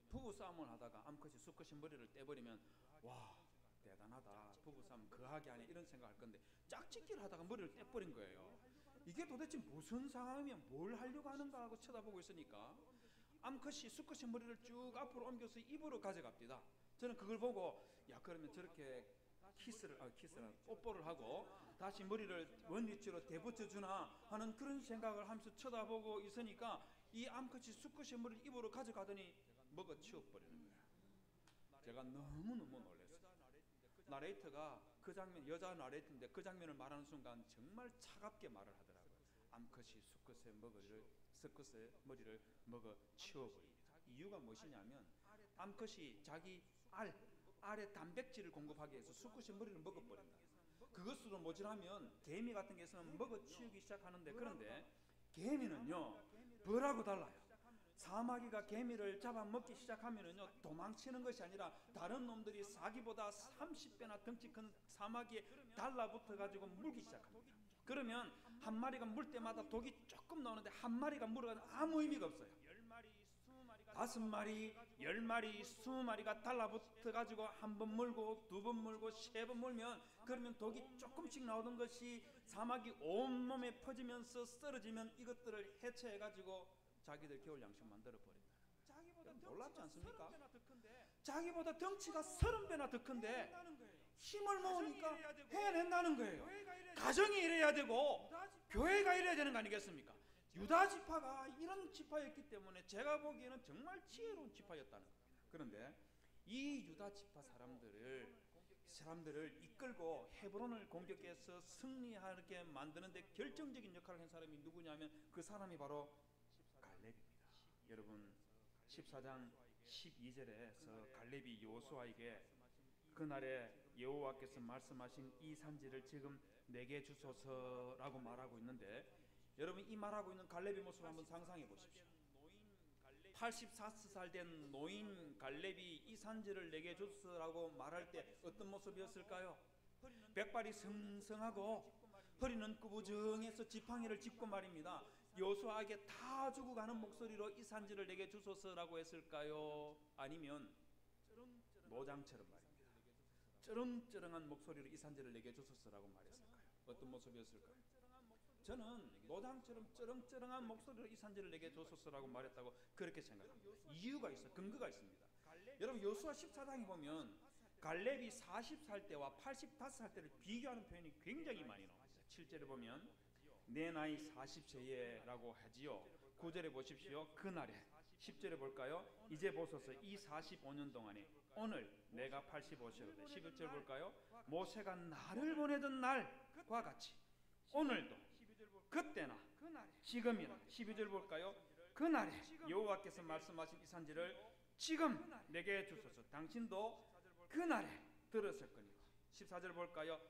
부부싸움을 하다가 암컷이 수컷의 머리를 떼버리면 와 대단하다, 부부싸움 거하게 하네, 이런 생각할 건데 짝짓기를 하다가 머리를 떼버린 거예요. 이게 도대체 무슨 상황이면 뭘 하려고 하는가 하고 쳐다보고 있으니까 암컷이 수컷의 머리를 쭉 앞으로 옮겨서 입으로 가져갑니다. 저는 그걸 보고 그러면 저렇게 키스를 뽀뽀를 하고 다시 머리를 원위치로 대붙여주나 하는 그런 생각을 하면서 쳐다보고 있으니까 이 암컷이 수컷의 머리를 입으로 가져가더니 먹어 치워버리는 거야. 제가 너무너무 놀랐어요. 나레이터가 그 장면, 여자 나레이터인데 그 장면을 말하는 순간 정말 차갑게 말을 하더라고요. 암컷이 수컷의 머리를 먹어 치워버립니다. 이유가 무엇이냐면 암컷이 자기 알에 단백질을 공급하기 위해서 수컷의 머리를 먹어버린다. 그것으로 모자라면 개미 같은 게 있으면 먹어 치우기 시작하는데, 그런데 개미는요 벌하고 달라요. 사마귀가 개미를 잡아먹기 시작하면은요 도망치는 것이 아니라 다른 놈들이 사기보다 30배나 덩치 큰 사마귀에 달라붙어 가지고 물기 시작합니다. 그러면 한 마리가 물 때마다 독이 조금 나오는데 한 마리가 물어가지고 아무 의미가 없어요. 5마리, 10마리, 20마리가 달라붙어 가지고 한 번 물고 2번 물고 3번 물면, 그러면 독이 조금씩 나오던 것이 사마귀 온몸에 퍼지면서 쓰러지면 이것들을 해체해 가지고 자기들 겨울 양식 만들어 버린다. 놀랍지 않습니까? 자기보다 덩치가 30배나 더 큰데 힘을 모으니까 해낸다는 거예요. 가정이 이래야 되고 교회가 이래야 되는 거 아니겠습니까? 유다 지파가 이런 지파였기 때문에 제가 보기에는 정말 지혜로운 지파였다는 겁니다. 그런데 이 유다 지파 사람들을 이끌고 헤브론을 공격해서 승리하게 만드는데 결정적인 역할을 한 사람이 누구냐면 그 사람이 바로 갈렙입니다. 여러분, 14장 12절에서 갈렙이 여호수아에게 그날에 여호와께서 말씀하신 이 산지를 지금 내게 주소서라고 말하고 있는데, 여러분 이 말하고 있는 갈렙의 모습을 한번 상상해 보십시오. 84살 된 노인 갈렙이 이 산지를 내게 주소서라고 말할 때 어떤 모습이었을까요? 백발이 성성하고 허리는 꾸부정해서 지팡이를 짚고 말입니다. 여호수아에게 다 주고 가는 목소리로 이 산지를 내게 주소서라고 했을까요? 아니면 노장처럼 말입니다. 쩌렁쩌렁한 목소리로 이 산지를 내게 주소서라고 말했을까요? 어떤 모습이었을까요? 저는 노장처럼 쩌렁쩌렁한 목소리로 이 산지를 내게 주소서라고 말했다고 그렇게 생각합니다. 이유가 있어요. 근거가 있습니다. 여러분 여호수아 14장에 보면 갈렙이 40살 때와 85살 때를 비교하는 표현이 굉장히 많이 나옵니다. 7절에 보면 내 나이 40세에 라고 하지요. 9절에 보십시오. 그날에. 10절에 볼까요? 이제 보소서 이 45년 동안에 오늘 내가 85세로 11절 볼까요? 모세가 나를 보내던 날과 같이 오늘도 그때나 지금이나 12절 볼까요? 그날에 여호와께서 말씀하신 이 산지를 지금 내게 주소서. 당신도 그날에 들었을 거니와. 14절 볼까요?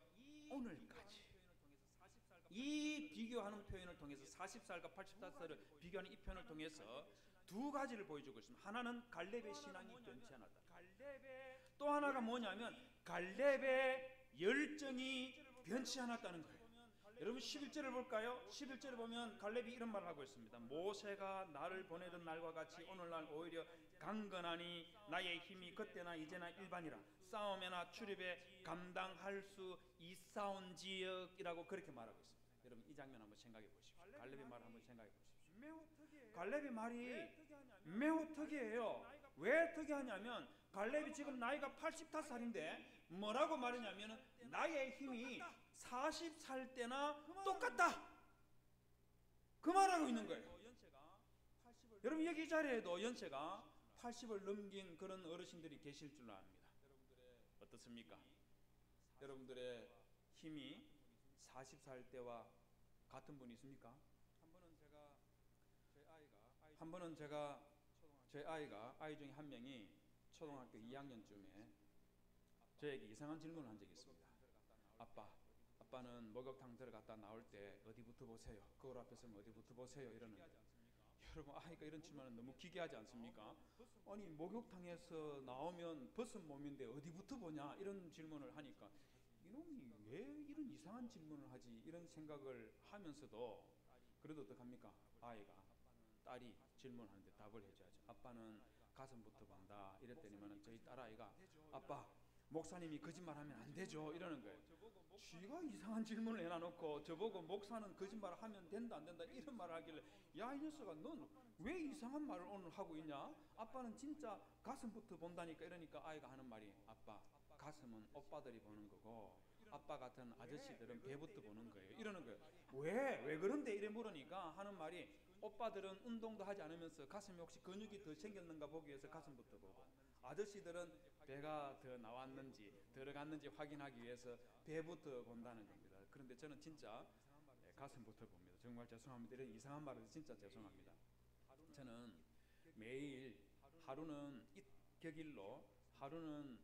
오늘까지. 이 비교하는 표현을 통해서 40살과 85살을 비교하는 이 표현을 통해서 두 가지를 보여주고 있습니다. 하나는 갈렙의 신앙이 변치 않았다. 또 하나가 뭐냐면 갈렙의 열정이 변치 않았다는 거예요. 여러분 11절을 볼까요? 11절에 보면 갈렙이 이런 말을 하고 있습니다. 모세가 나를 보내던 날과 같이 오늘날 오히려 강건하니 나의 힘이 그때나 이제나 일반이라 싸움에나 출입에 감당할 수 있사온지역이라고 그렇게 말하고 있습니다. 여러분 이 장면 한번 생각해 보십시오. 갈렙의 말을 한번 생각해 보십시오. 갈렙의 말이 매우 특이해요. 왜 특이하냐면 갈렙이 지금 나이가 85살인데 뭐라고 말하냐면 나의 힘이 40살 때나 똑같다. 그 말하고 있는 거예요. 여러분 여기 이 자리에도 연세가 80을 넘긴 그런 어르신들이 계실 줄 압니다. 어떻습니까? 여러분들의 힘이 40살 때와 같은 분이 있습니까? 한 번은 제 아이가 아이 중에 한 명이 초등학교 2학년쯤에 저에게 이상한 질문을 한 적이 있습니다. 아빠는 목욕탕 들어갔다 나올 때 어디부터 보세요? 거울 앞에 서면 어디부터 보세요? 이러는데 여러분 아이가 이런 질문은 너무 기괴하지 않습니까? 아니 목욕탕에서 나오면 벗은 몸인데 어디부터 보냐? 이런 질문을 하니까 이놈이 왜 이런 이상한 질문을 하지? 이런 생각을 하면서도 그래도 어떡합니까? 딸이 질문하는데 답을 해줘야죠. 아빠는 가슴부터 본다 이랬더니만 저희 딸아이가 아빠 목사님이 거짓말하면 안 되죠 이러는 거예요. 쥐가 이상한 질문을 해놔놓고 저보고 목사는 거짓말을 하면 된다 안 된다 이런 말을 하길래 야 이 녀석아 넌 왜 이상한 말을 오늘 하고 있냐? 아빠는 진짜 가슴부터 본다니까. 이러니까 아이가 하는 말이 아빠 가슴은 오빠들이 보는 거고 아빠 같은 아저씨들은 배부터 보는 거예요 이러는 거예요. 왜 그런데 이래 물으니까 하는 말이 오빠들은 운동도 하지 않으면서 가슴에 혹시 근육이 더 생겼는가 보기 위해서 가슴부터 보고 아저씨들은 배가 더 나왔는지 들어갔는지 확인하기 위해서 배부터 본다는 겁니다. 그런데 저는 진짜 가슴부터 봅니다. 정말 죄송합니다. 이런 이상한 말을 진짜 죄송합니다. 저는 매일 하루는 격일로 하루는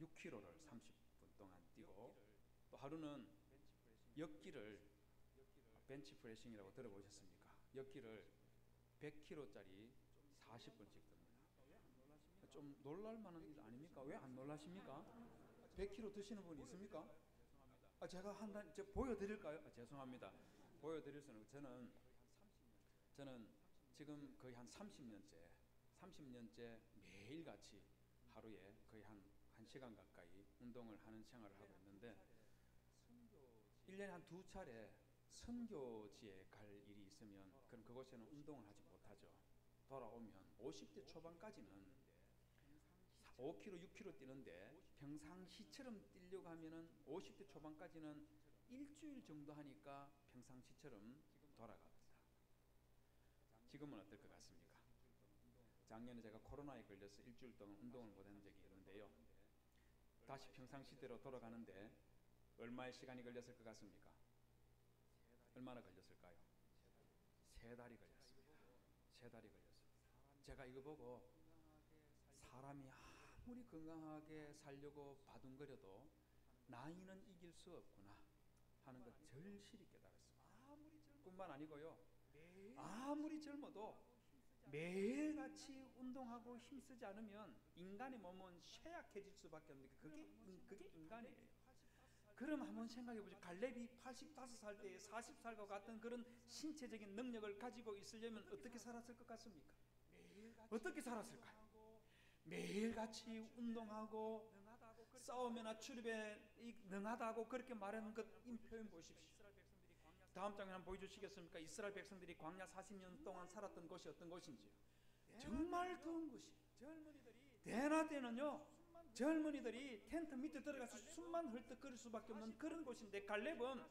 6km를 30분 동안 뛰고 또 하루는 역기를 벤치 프레싱이라고 들어보셨습니까? 역기를 100kg짜리 40분씩 듭니다. 좀 놀랄만한 일 아닙니까? 왜 안 놀라십니까? 100kg 드시는 분 있습니까? 제가 제가 보여드릴까요? 죄송합니다. 보여드릴 수는 저는 지금 거의 한 30년째 매일같이 하루에 거의 한 1시간 가까이 운동을 하는 생활을 하고 있는데 1년에 한 2차례 선교지에 갈 일이 있으면 그럼 그곳에는 운동을 하지 못하죠. 돌아오면 50대 초반까지는 5km, 6km 뛰는데 평상시처럼 뛰려고 하면은 50대 초반까지는 일주일 정도 하니까 평상시처럼 돌아갑니다. 지금은 어떨 것 같습니까? 작년에 제가 코로나에 걸려서 일주일 동안 운동을 못한 적이 있는데요. 다시 평상시대로 돌아가는데 얼마의 시간이 걸렸을 것 같습니까? 얼마나 걸렸을까요? 3달이 걸렸습니다. 3달이 걸렸습니다. 제가 이거 보고 사람이 아무리 건강하게 살려고 바둥거려도 나이는 이길 수 없구나 하는 것 절실히 깨달았습니다. 뿐만 아니고요. 아무리 젊어도 매일같이 운동하고 힘쓰지 않으면 인간의 몸은 쇠약해질 수밖에 없는데 그게 인간이에요. 그럼 한번 생각해 보죠. 갈렙이 85살 때에 40살과 같은 그런 신체적인 능력을 가지고 있으려면 어떻게 살았을 것 같습니까? 어떻게 살았을까요? 매일같이 운동하고 싸움이나 출입에 능하다고 그렇게 말하는 것 표현 보십시오. 다음 장면 한번 보여주시겠습니까? 이스라엘 백성들이 광야 40년 동안 살았던 곳이 어떤 곳인지요? 정말 더운 곳이. 대낮 때는요, 젊은이들이 텐트 밑에 들어가서 숨만 헐떡거릴 수밖에 없는 그런 곳인데, 갈렙은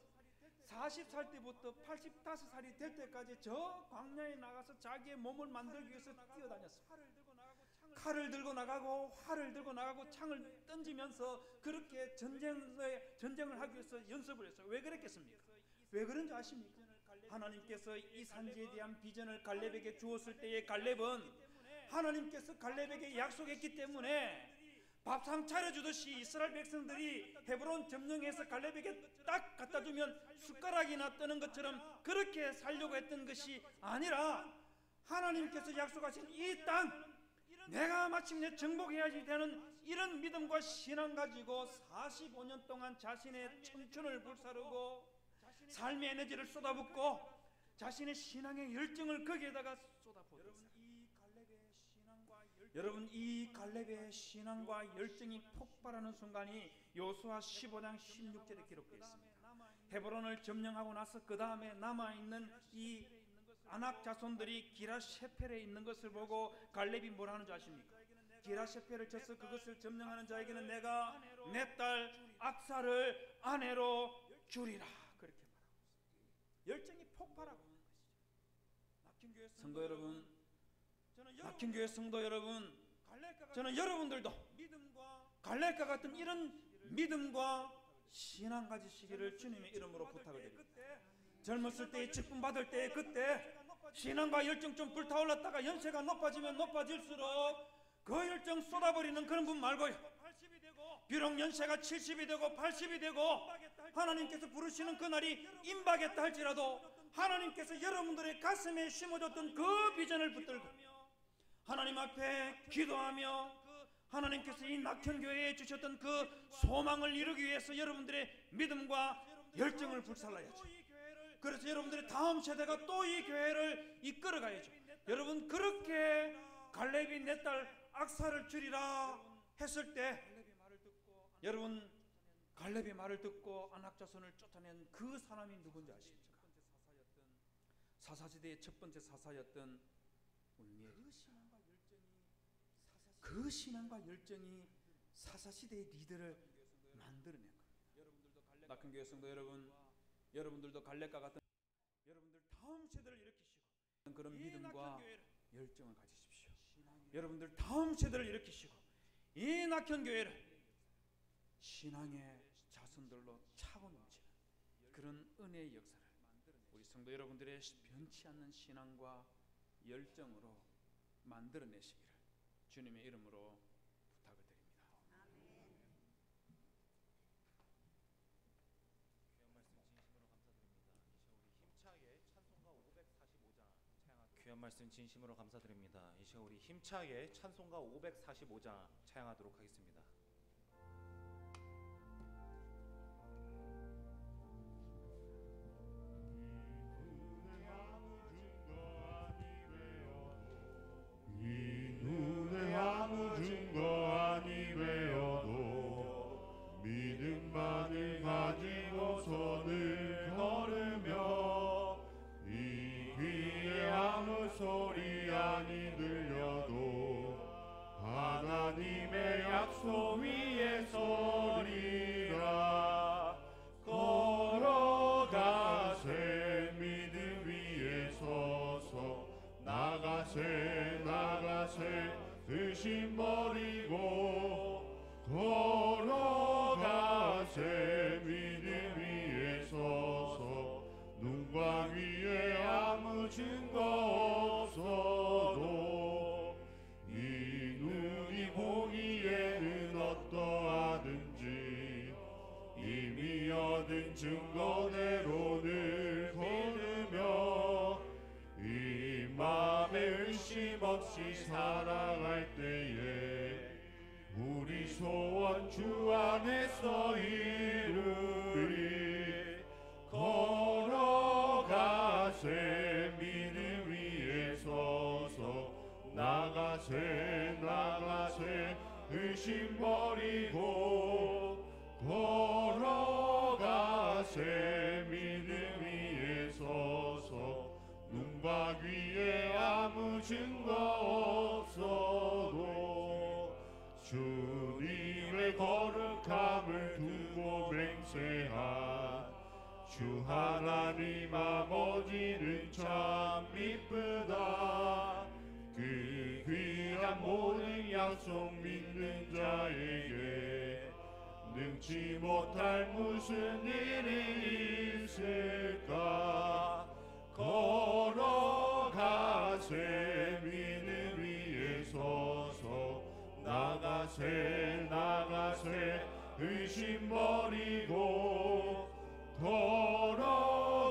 40살 때부터 85살이 될 때까지 저 광야에 나가서 자기의 몸을 만들기 위해서 뛰어다녔습니다. 칼을 들고 나가고 활을 들고 나가고 창을 던지면서 그렇게 전쟁을 하기 위해서 연습을 했어요. 왜 그랬겠습니까? 왜 그런지 아십니까? 하나님께서 이 산지에 대한 비전을 갈렙에게 주었을 때에 갈렙은 하나님께서 갈렙에게 약속했기 때문에 밥상 차려주듯이 이스라엘 백성들이 헤브론 점령해서 갈렙에게 딱 갖다 주면 숟가락이나 뜨는 것처럼 그렇게 살려고 했던 것이 아니라, 하나님께서 약속하신 이 땅 내가 마침내 정복해야지 되는 이런 믿음과 신앙 가지고 45년 동안 자신의 청춘을 불사르고 삶의 에너지를 쏟아붓고 자신의 신앙의 열정을 거기에다가 쏟아붓었어요. 여러분, 이 갈렙의 신앙과 열정이 폭발하는 순간이 여호수아 15장 16절에 기록되어 있습니다. 헤브론을 점령하고 나서 그 다음에 남아있는 이 아낙 자손들이 기라셰펠에 있는 것을 보고 갈렙이 뭘 하는 줄 아십니까? 기라셰펠을 쳐서 그것을 점령하는 자에게는 내가 내 딸 악사를 아내로 주리라, 그렇게 말하고 있어요. 열정이 폭발하고 있는 것이죠. 성도 여러분, 막힌교회 성도 여러분, 저는 여러분들도 갈렙과 같은 이런 믿음과 신앙 가지시기를 주님의 이름으로 부탁을 드립니다. 젊었을 때에 직분 받을 때 그때 신앙과 열정 좀 불타올랐다가 연세가 높아지면 높아질수록 그 열정 쏟아버리는 그런 분 말고요, 비록 연세가 70이 되고 80이 되고 하나님께서 부르시는 그날이 임박했다 할지라도 하나님께서 여러분들의 가슴에 심어줬던 그 비전을 붙들고 하나님 앞에 기도하며 하나님께서 이 낙현교회에 주셨던 그 소망을 이루기 위해서 여러분들의 믿음과 열정을 불살라야죠. 그래서 여러분들의 다음 세대가 또 이 교회를 이끌어가야죠. 여러분, 그렇게 갈렙이 내 딸 악사를 주리라 했을 때, 여러분, 갈렙의 말을 듣고 아낙 자손을 쫓아낸 그 사람이 누군지 아십니까? 사사시대의 첫 번째 사사였던 울미엘. 그 신앙과 열정이 사사시대의 리더를 만들어낸 겁니다. 낙현교회 성도 여러분, 여러분들도 갈렙과 같은 여러분들 다음 세대를 일으키시고 그런 믿음과 열정을 가지십시오. 여러분들 다음 세대를 일으키시고 이 낙현교회를 신앙의 자손들로 차고 넘치는 그런 은혜의 역사를 우리 성도 여러분들의 변치 않는 신앙과 열정으로 만들어내시기를 주님의 이름으로 부탁을 드립니다. 귀한 말씀 진심으로 감사드립니다. 이 시간 우리 힘차게 찬송가 545장 찬양하도록 하겠습니다. 이 눈에 아무 증거 아니 되어도 믿음만을 가지고서는 걸으며 이 귀에 아무 소리 아니 들려도 하나님의 약속 위에 서리라. 걸어가세 믿음 위에 서서 나가세 의심 버리고 걸어가세 믿음 위에 서서 눈과 귀에 아무 증거 없어도 이 눈이 보기에는 어떠하든지 이미 얻은 증거대로를 걸으며 이 맘에 의심 없이 살아갈 때에 우리 소원 주 안에서 이루 나가세 나가세 의심 버리고 걸어가세 믿음 위에 서서 눈박 위에 아무 증거 없어도 주님의 거룩함을 두고 맹세한 주 하나님 아버지는 참 미쁘다. 그 귀한 모든 약속 믿는 자에게 능치 못할 무슨 일이 있을까. 걸어가세 믿음 위에 서서 나가세 나가세 의심 버리고 걸어가세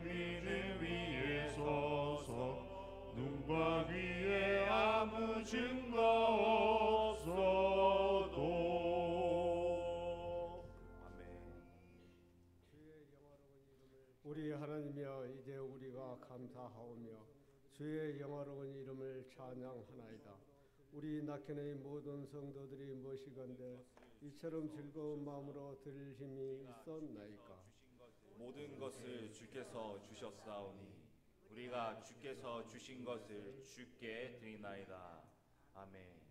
믿음 위에 서서 눈박 위에 아무 증거 없어도. 우리 하나님이여, 이제 우리가 감사하오며 주의 영화로운 이름을 찬양하나이다. 우리 낙현의 모든 성도들이 모시건대 이처럼 즐거운 마음으로 들을 힘이 있었나이까. 모든 것을 주께서 주셨사오니 우리가 주께서 주신 것을 주께 드리나이다. 아멘.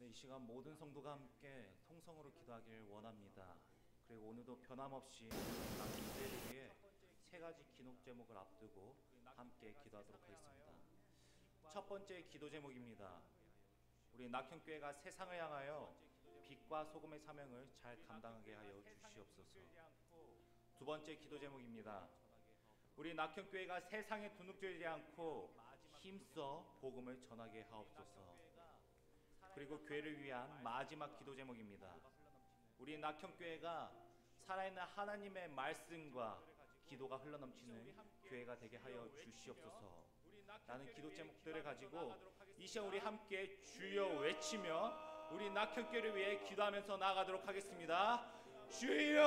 이 시간 모든 성도가 함께 통성으로 기도하길 원합니다. 그리고 오늘도 변함없이 낙현교회를 위해 세 가지 기록 제목을 앞두고 함께 기도하도록 하겠습니다. 첫 번째 기도 제목입니다. 우리 낙현교회가 세상을 향하여 빛과 소금의 사명을 잘 감당하게 하여 주시옵소서. 두 번째 기도 제목입니다. 우리 낙현교회가 세상에 두눅들지 않고 힘써 복음을 전하게 하옵소서. 그리고 교회를 위한 마지막 기도 제목입니다. 우리 낙현교회가 살아있는 하나님의 말씀과 기도가 흘러넘치는 교회가 되게 하여 주시옵소서. 라는 기도 제목들을 가지고 이 시간 우리 함께 주여 외치며 우리 낙현교회를 위해 기도하면서 나아가도록 하겠습니다. 주여!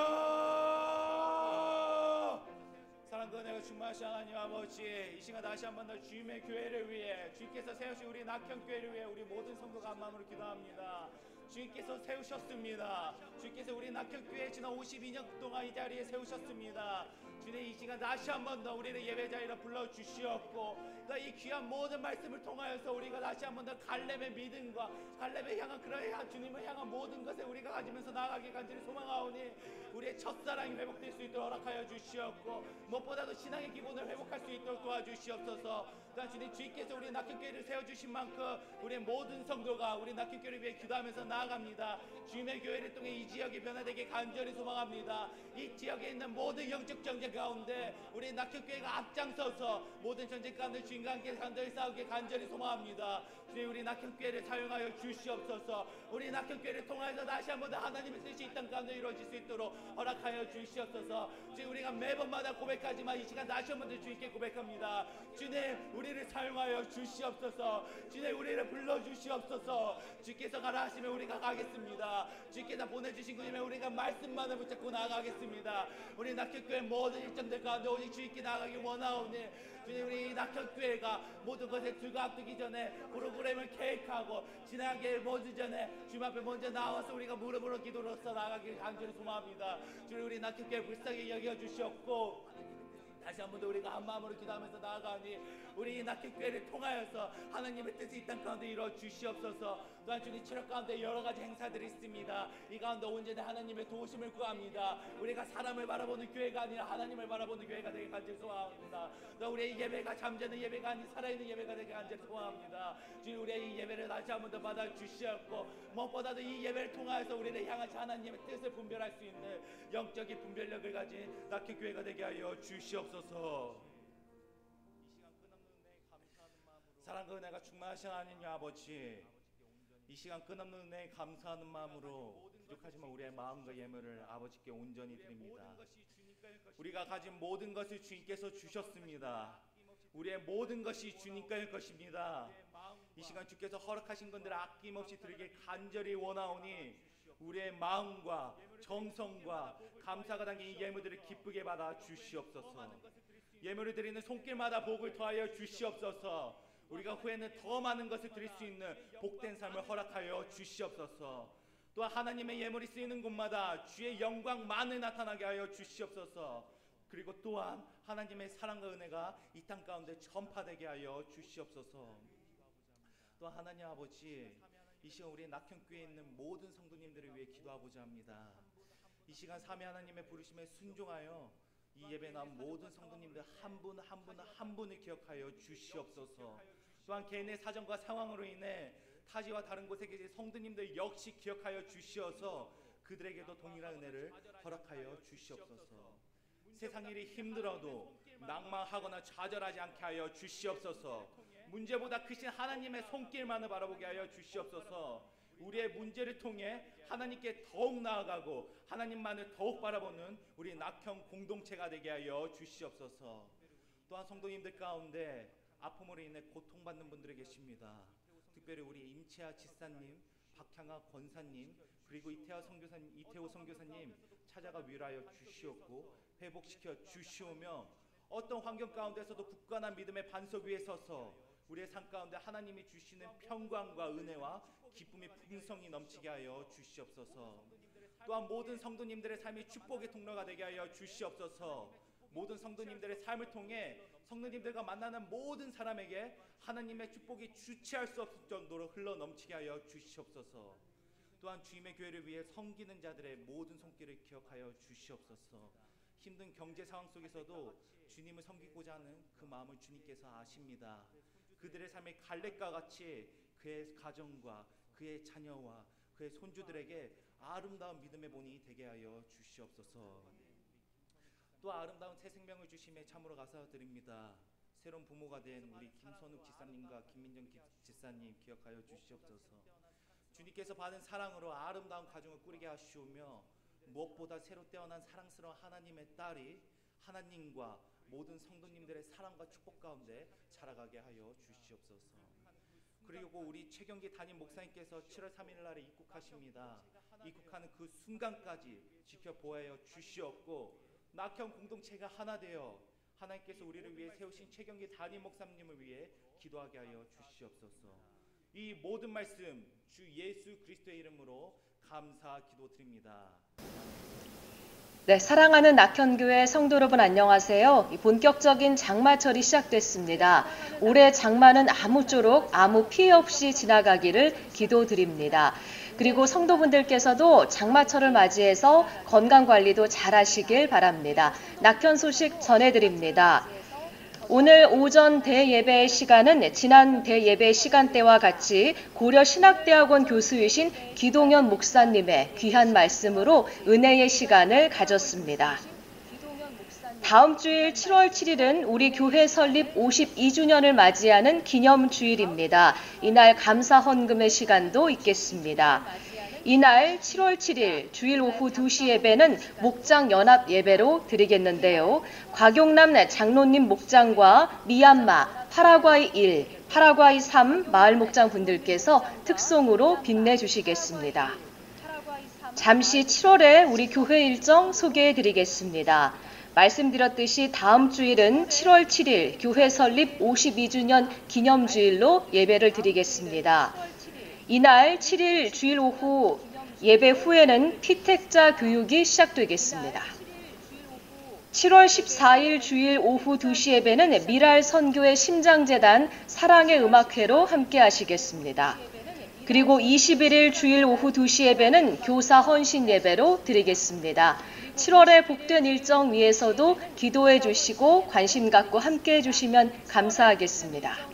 사랑과 은혜가 충만하신 하나님 아버지, 이 시간 다시 한 번 더 주님의 교회를 위해 주님께서 세우신 우리 낙현교회를 위해 우리 모든 성도가 한 마음으로 기도합니다. 주님께서 세우셨습니다. 주님께서 우리 낙현교회 지난 52년 동안 이 자리에 세우셨습니다. 주님, 이 시간 다시 한 번 더 우리를 예배 자리로 불러주시었고 이 귀한 모든 말씀을 통하여서 우리가 다시 한 번 더 갈렙의 믿음과 갈렙을 향한 그런 주님을 향한 모든 것을 우리가 가지면서 나아가기 간절히 소망하오니 우리의 첫사랑이 회복될 수 있도록 허락하여 주시옵고 무엇보다도 신앙의 기본을 회복할 수 있도록 도와주시옵소서. 또한 주님 주님께서 우리 낙현교회를 세워주신 만큼 우리의 모든 성도가 우리 낙현교회를 위해 기도하면서 나아갑니다. 주님의 교회를 통해 이 지역이 변화되게 간절히 소망합니다. 이 지역에 있는 모든 영적 전쟁 가운데 우리 낙현교회가 앞장서서 모든 전쟁 가운데 주님과 함께 간절히 싸우게 간절히 소망합니다. 주님 우리 낙현교회를 사용하여 주시옵소서. 우리 낙현교회를 통하여서 다시 한 번 더 하나님의 뜻이 이 땅 가운데 이루어질 수 있도록 허락하여 주시옵소서. 주님 우리가 매번마다 고백하지만 이 시간 다시 한 번 더 주님께 고백합니다. 주님 우리를 사용하여 주시옵소서. 주님 우리를 불러주시옵소서. 주께서 가라 하시면 우리가 가겠습니다. 주께서 보내주신 주님의 우리가 말씀만을 붙잡고 나아가겠습니다. 우리 낙현교회 모든 일정들 가운데 오직 주님께 나아가기 원하오니 주님 우리 낙현교회가 모든 것에 주가 앞두기 전에 프로그램을 계획하고 진행하기 모두 전에 주님 앞에 먼저 나와서 우리가 무릎으로 기도로서 나아가기를 간절히 소망합니다. 주님 우리 낙현교회 불쌍히 여겨주시옵고 다시 한 번 더 우리가 한 마음으로 기도하면서 나아가니 우리 낙현교회를 통하여서 하나님의 뜻이 이 땅 가운데 이루어 주시옵소서. 또한 주님 체력 가운데 여러 가지 행사들이 있습니다. 이 가운데 온전히 하나님의 도우심을 구합니다. 우리가 사람을 바라보는 교회가 아니라 하나님을 바라보는 교회가 되게 간절히 소망합니다. 또 우리의 예배가 잠자는 예배가 아닌 살아있는 예배가 되게 간절히 소망합니다. 주님 우리의 이 예배를 다시 한 번 더 받아 주시옵고 무엇보다도 이 예배를 통하여서 우리를 향하신 하나님의 뜻을 분별할 수 있는 영적인 분별력을 가진 낙현교회가 되게 하여 주시옵소서. 사랑과 은혜가 충만하신 하나님 아버지, 이 시간 끝없는 은혜에 감사하는 마음으로 부족하지만 우리의 마음과 예물을 아버지께 온전히 드립니다. 우리가 가진 모든 것을 주님께서 주셨습니다. 우리의 모든 것이 주님과의 것입니다. 이 시간 주께서 허락하신 것들을 아낌없이 드리길 간절히 원하오니 우리의 마음과 정성과 감사가 담긴 이 예물들을 기쁘게 받아 주시옵소서. 예물을 드리는 손길마다 복을 더하여 주시옵소서. 우리가 후에는 더 많은 것을 드릴 수 있는 복된 삶을 허락하여 주시옵소서. 또한 하나님의 예물이 쓰이는 곳마다 주의 영광만을 나타나게 하여 주시옵소서. 그리고 또한 하나님의 사랑과 은혜가 이 땅 가운데 전파되게 하여 주시옵소서. 또한 하나님 아버지, 이 시간 우리 낙현교회에 있는 모든 성도님들을 위해 기도하고자 합니다. 이 시간 삼위 하나님의 부르심에 순종하여 이 예배에 나온 모든 성도님들 한 분 한 분을 기억하여 주시옵소서. 또한 개인의 사정과 상황으로 인해 타지와 다른 곳에 계신 성도님들 역시 기억하여 주시어서 그들에게도 동일한 은혜를 허락하여 주시옵소서. 세상 일이 힘들어도 낭망하거나 좌절하지 않게 하여 주시옵소서. 문제보다 크신 하나님의 손길만을 바라보게 하여 주시옵소서. 우리의 문제를 통해 하나님께 더욱 나아가고 하나님만을 더욱 바라보는 우리 낙현 공동체가 되게 하여 주시옵소서. 또한 성도님들 가운데 아픔으로 인해 고통받는 분들이 계십니다. 특별히 우리 임채아 지사님, 박향아 권사님, 그리고 이태호 선교사님 찾아가 위로하여 주시옵고 회복시켜 주시오며 어떤 환경 가운데서도 굳건한 믿음의 반석 위에 서서 우리의 삶 가운데 하나님이 주시는 평강과 은혜와 기쁨이 풍성히 넘치게 하여 주시옵소서. 또한 모든 성도님들의 삶이 축복의 통로가 되게 하여 주시옵소서. 모든 성도님들의 삶을 통해 성도님들과 만나는 모든 사람에게 하나님의 축복이 주체할 수 없을 정도로 흘러 넘치게 하여 주시옵소서. 또한 주님의 교회를 위해 섬기는 자들의 모든 손길을 기억하여 주시옵소서. 힘든 경제 상황 속에서도 주님을 섬기고자 하는 그 마음을 주님께서 아십니다. 그들의 삶의 갈렙과 같이 그의 가정과 그의 자녀와 그의 손주들에게 아름다운 믿음의 본이 되게 하여 주시옵소서. 또 아름다운 새 생명을 주심에 참으로 감사드립니다. 새로운 부모가 된 우리 김선욱 지사님과 김민정 지사님 기억하여 주시옵소서. 주님께서 받은 사랑으로 아름다운 가정을 꾸리게 하시오며 무엇보다 새로 태어난 사랑스러운 하나님의 딸이 하나님과 모든 성도님들의 사랑과 축복 가운데 자라가게 하여 주시옵소서. 그리고 우리 최경기 담임 목사님께서 7월 3일 날에 입국하십니다. 입국하는 그 순간까지 지켜보아여 주시옵고 낙현 공동체가 하나 되어 하나님께서 우리를 위해 세우신 최경기 담임 목사님을 위해 기도하게 하여 주시옵소서. 이 모든 말씀 주 예수 그리스도의 이름으로 감사 기도드립니다. 네, 사랑하는 낙현교회 성도 여러분 안녕하세요. 본격적인 장마철이 시작됐습니다. 올해 장마는 아무쪼록 아무 피해 없이 지나가기를 기도드립니다. 그리고 성도분들께서도 장마철을 맞이해서 건강관리도 잘 하시길 바랍니다. 낙현 소식 전해드립니다. 오늘 오전 대예배 시간은 지난 대예배 시간대와 같이 고려신학대학원 교수이신 기동현 목사님의 귀한 말씀으로 은혜의 시간을 가졌습니다. 다음 주일 7월 7일은 우리 교회 설립 52주년을 맞이하는 기념주일입니다. 이날 감사 헌금의 시간도 있겠습니다. 이날 7월 7일 주일 오후 2시 예배는 목장 연합 예배로 드리겠는데요. 곽용남 장로님 목장과 미얀마, 파라과이 1, 파라과이 3 마을 목장 분들께서 특송으로 빛내주시겠습니다. 잠시 7월에 우리 교회 일정 소개해 드리겠습니다. 말씀드렸듯이 다음 주일은 7월 7일 교회 설립 52주년 기념주일로 예배를 드리겠습니다. 이날 7일 주일 오후 예배 후에는 피택자 교육이 시작되겠습니다. 7월 14일 주일 오후 2시 예배는 미랄 선교회 심장재단 사랑의 음악회로 함께 하시겠습니다. 그리고 21일 주일 오후 2시 예배는 교사 헌신 예배로 드리겠습니다. 7월의 복된 일정 위해서도 기도해 주시고 관심 갖고 함께 해주시면 감사하겠습니다.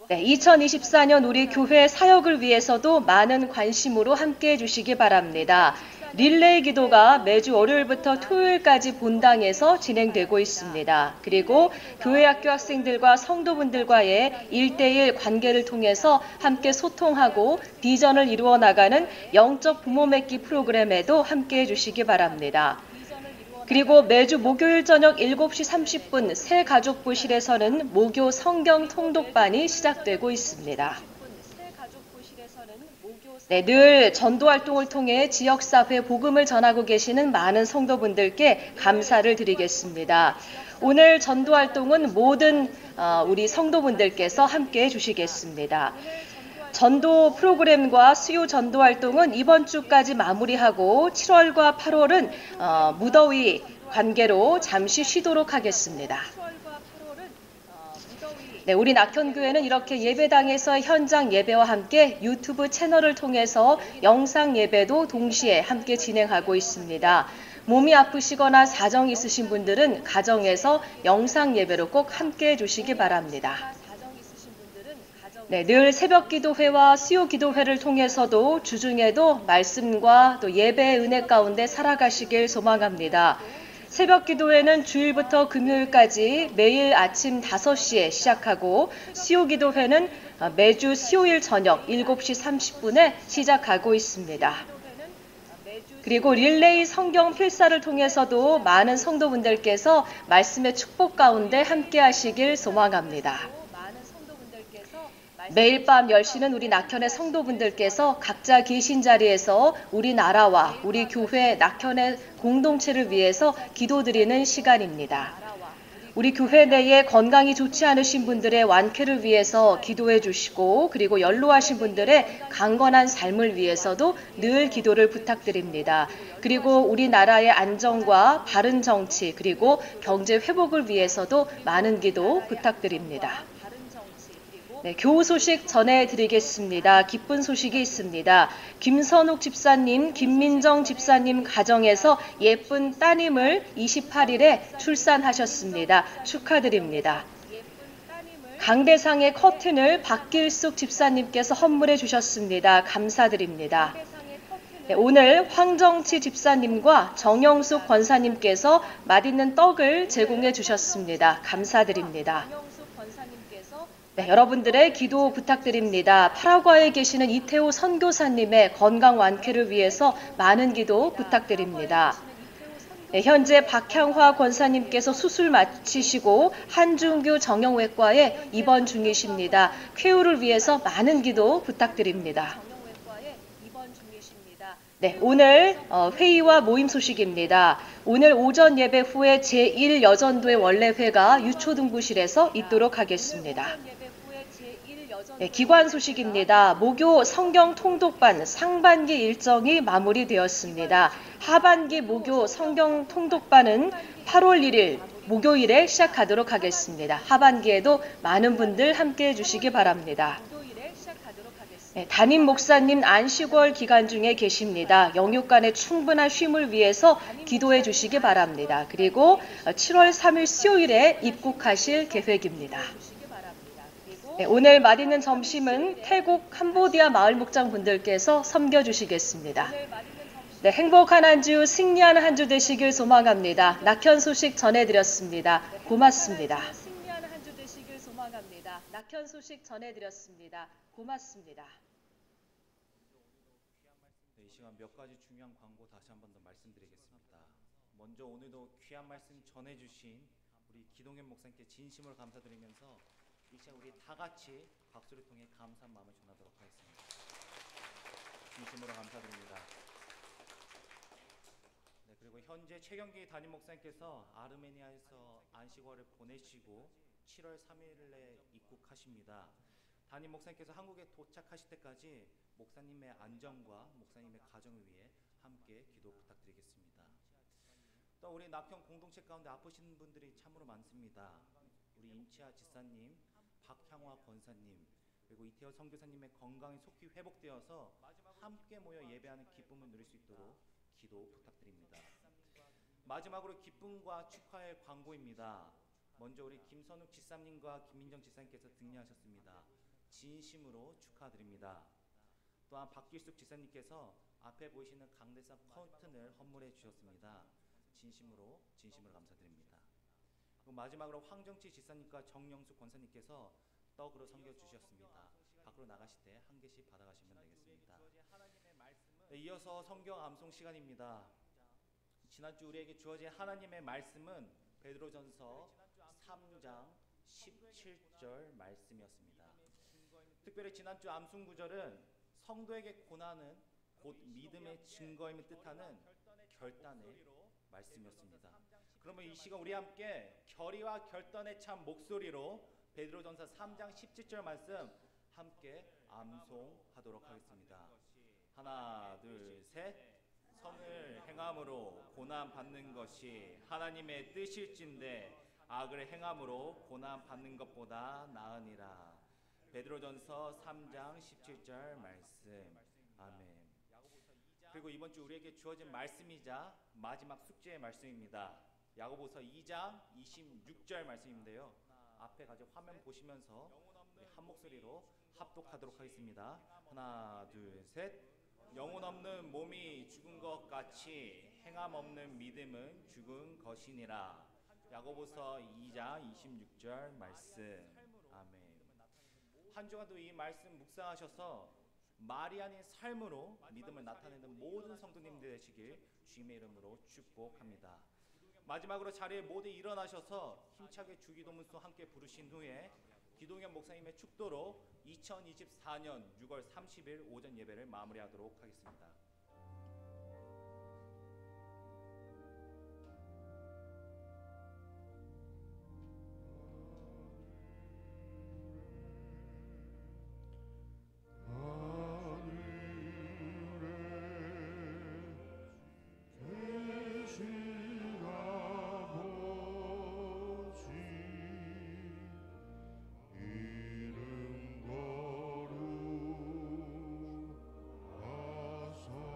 네, 2024년 우리 교회 사역을 위해서도 많은 관심으로 함께 해주시기 바랍니다. 릴레이 기도가 매주 월요일부터 토요일까지 본당에서 진행되고 있습니다. 그리고 교회 학교 학생들과 성도분들과의 1대1 관계를 통해서 함께 소통하고 비전을 이루어 나가는 영적 부모 맺기 프로그램에도 함께 해주시기 바랍니다. 그리고 매주 목요일 저녁 7시 30분 새가족부실에서는 모교 성경 통독반이 시작되고 있습니다. 네, 늘 전도 활동을 통해 지역사회 복음을 전하고 계시는 많은 성도분들께 감사를 드리겠습니다. 오늘 전도 활동은 모든 우리 성도분들께서 함께 해주시겠습니다. 전도 프로그램과 수요 전도 활동은 이번 주까지 마무리하고 7월과 8월은 무더위 관계로 잠시 쉬도록 하겠습니다. 네, 우리 낙현교회는 이렇게 예배당에서 현장 예배와 함께 유튜브 채널을 통해서 영상 예배도 동시에 함께 진행하고 있습니다. 몸이 아프시거나 사정이 있으신 분들은 가정에서 영상 예배로 꼭 함께 해주시기 바랍니다. 네, 늘 새벽 기도회와 수요 기도회를 통해서도 주중에도 말씀과 또 예배의 은혜 가운데 살아가시길 소망합니다. 새벽 기도회는 주일부터 금요일까지 매일 아침 5시에 시작하고 수요 기도회는 매주 수요일 저녁 7시 30분에 시작하고 있습니다. 그리고 릴레이 성경 필사를 통해서도 많은 성도분들께서 말씀의 축복 가운데 함께 하시길 소망합니다. 매일 밤 10시는 우리 낙현의 성도분들께서 각자 계신 자리에서 우리 나라와 우리 교회 낙현의 공동체를 위해서 기도드리는 시간입니다. 우리 교회 내에 건강이 좋지 않으신 분들의 완쾌를 위해서 기도해 주시고 그리고 연로하신 분들의 강건한 삶을 위해서도 늘 기도를 부탁드립니다. 그리고 우리나라의 안정과 바른 정치 그리고 경제 회복을 위해서도 많은 기도 부탁드립니다. 네, 교우 소식 전해드리겠습니다. 기쁜 소식이 있습니다. 김선욱 집사님, 김민정 집사님 가정에서 예쁜 따님을 28일에 출산하셨습니다. 축하드립니다. 강대상의 커튼을 박길숙 집사님께서 헌물해 주셨습니다. 감사드립니다. 네, 오늘 황정치 집사님과 정영숙 권사님께서 맛있는 떡을 제공해 주셨습니다. 감사드립니다. 네, 여러분들의 기도 부탁드립니다. 파라과이에 계시는 이태호 선교사님의 건강 완쾌를 위해서 많은 기도 부탁드립니다. 네, 현재 박향화 권사님께서 수술 마치시고 한중교 정형외과에 입원 중이십니다. 쾌유를 위해서 많은 기도 부탁드립니다. 네, 오늘 회의와 모임 소식입니다. 오늘 오전 예배 후에 제1여전도의 원래회가 유초등부실에서 있도록 하겠습니다. 네, 기관 소식입니다. 모교 성경 통독반 상반기 일정이 마무리되었습니다. 하반기 모교 성경 통독반은 8월 1일 목요일에 시작하도록 하겠습니다. 하반기에도 많은 분들 함께 해주시기 바랍니다. 담임 목사님 안식월 기간 중에 계십니다. 영육간의 충분한 쉼을 위해서 기도해 주시기 바랍니다. 그리고 7월 3일 수요일에 입국하실 계획입니다. 오늘 맛있는 점심은 태국 캄보디아 마을 목장분들께서 섬겨주시겠습니다. 네, 행복한 한 주, 승리하는 한 주 되시길 소망합니다. 낙현 소식 전해드렸습니다. 고맙습니다. 낙현 소식 전해드렸습니다. 고맙습니다. 네, 이 시간 몇 가지 중요한 광고 다시 한 번 더 말씀드리겠습니다. 먼저 오늘도 귀한 말씀 전해주신 우리 기동현 목사님께 진심으로 감사드리면서 이 시간 우리 다 같이 박수를 통해 감사한 마음을 전하도록 하겠습니다. 진심으로 감사드립니다. 네, 그리고 현재 최경기 담임 목사님께서 아르메니아에서 안식월을 보내시고 7월 3일에 입국하십니다. 담임 목사님께서 한국에 도착하실 때까지 목사님의 안전과 목사님의 가정을 위해 함께 기도 부탁드리겠습니다. 또 우리 낙현 공동체 가운데 아프신 분들이 참으로 많습니다. 우리 임치아 지사님, 박향화 권사님, 그리고 이태호 선교사님의 건강이 속히 회복되어서 함께 모여 예배하는 기쁨을 누릴 수 있도록 기도 부탁드립니다. 마지막으로 기쁨과 축하의 광고입니다. 먼저 우리 김선욱 지사님과 김민정 지사님께서 등려하셨습니다. 진심으로 축하드립니다. 또한 박길숙 지사님께서 앞에 보이시는 강대상 커튼을 헌물해 주셨습니다. 진심으로 감사드립니다. 그리고 마지막으로 황정치 지사님과 정영숙 권사님께서 떡으로 섬겨 주셨습니다. 밖으로 나가실 때 한 개씩 받아가시면 되겠습니다. 네, 이어서 성경 암송 시간입니다. 지난주 우리에게 주어진 하나님의 말씀은 베드로전서 3장 17절 말씀이었습니다. 특별히 지난주 암송 구절은 성도에게 고난은 곧 믿음의 증거임을 뜻하는 결단의 말씀이었습니다. 그러면 이 시간 우리 함께 결의와 결단의 참 목소리로 베드로전서 3장 17절 말씀 함께 암송하도록 하겠습니다. 하나, 둘, 셋. 선을 행함으로 고난 받는 것이 하나님의 뜻일진데 악을 행함으로 고난 받는 것보다 나으니라. 베드로전서 3장 17절 말씀. 아멘. 그리고 이번 주 우리에게 주어진 말씀이자 마지막 숙제의 말씀입니다. 야고보서 2장 26절 말씀인데요. 앞에 가지고 화면 보시면서 한 목소리로 합독하도록 하겠습니다. 하나, 둘, 셋. 영혼 없는 몸이 죽은 것 같이 행함 없는 믿음은 죽은 것이니라. 야고보서 2장 26절 말씀. 아멘. 한 주간도 이 말씀 묵상하셔서 말이 아닌 삶으로 믿음을 나타내는 모든 성도님들 되시길 주님의 이름으로 축복합니다. 마지막으로 자리에 모두 일어나셔서 힘차게 주기도문서 함께 부르신 후에 기동현 목사님의 축도로 2024년 6월 30일 오전 예배를 마무리하도록 하겠습니다. 이름 거룩하소서.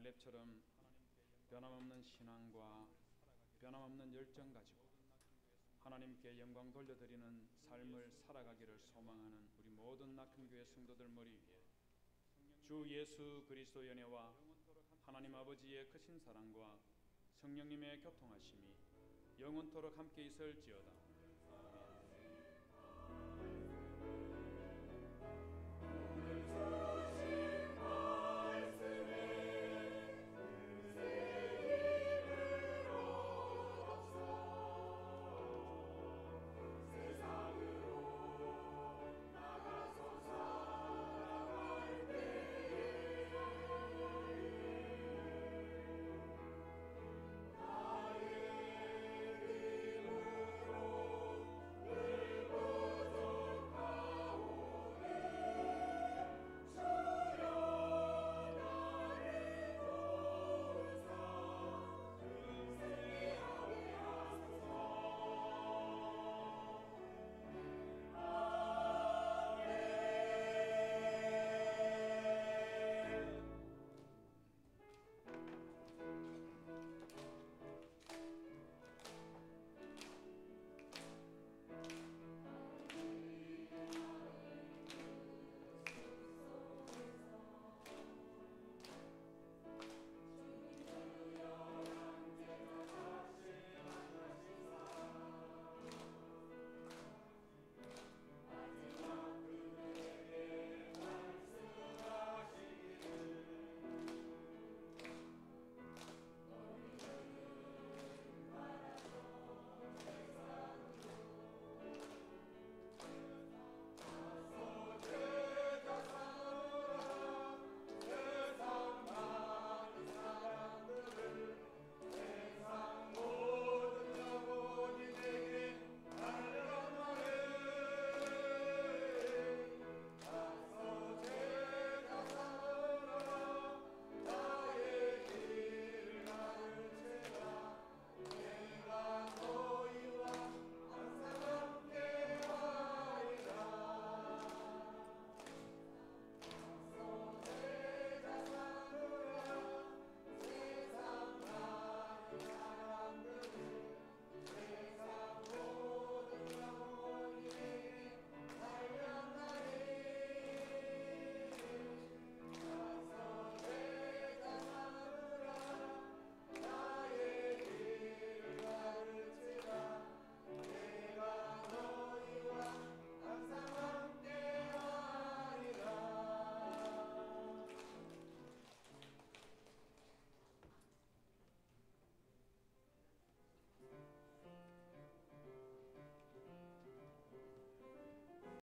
갈렙처럼 변함없는 신앙과 변함없는 열정 가지고 하나님께 영광 돌려드리는 삶을 살아가기를 소망하는 우리 모든 낙헌교회 성도들 머리 위에 주 예수 그리스도 연애와 하나님 아버지의 크신 사랑과 성령님의 교통하심이 영원토록 함께 있을지어다.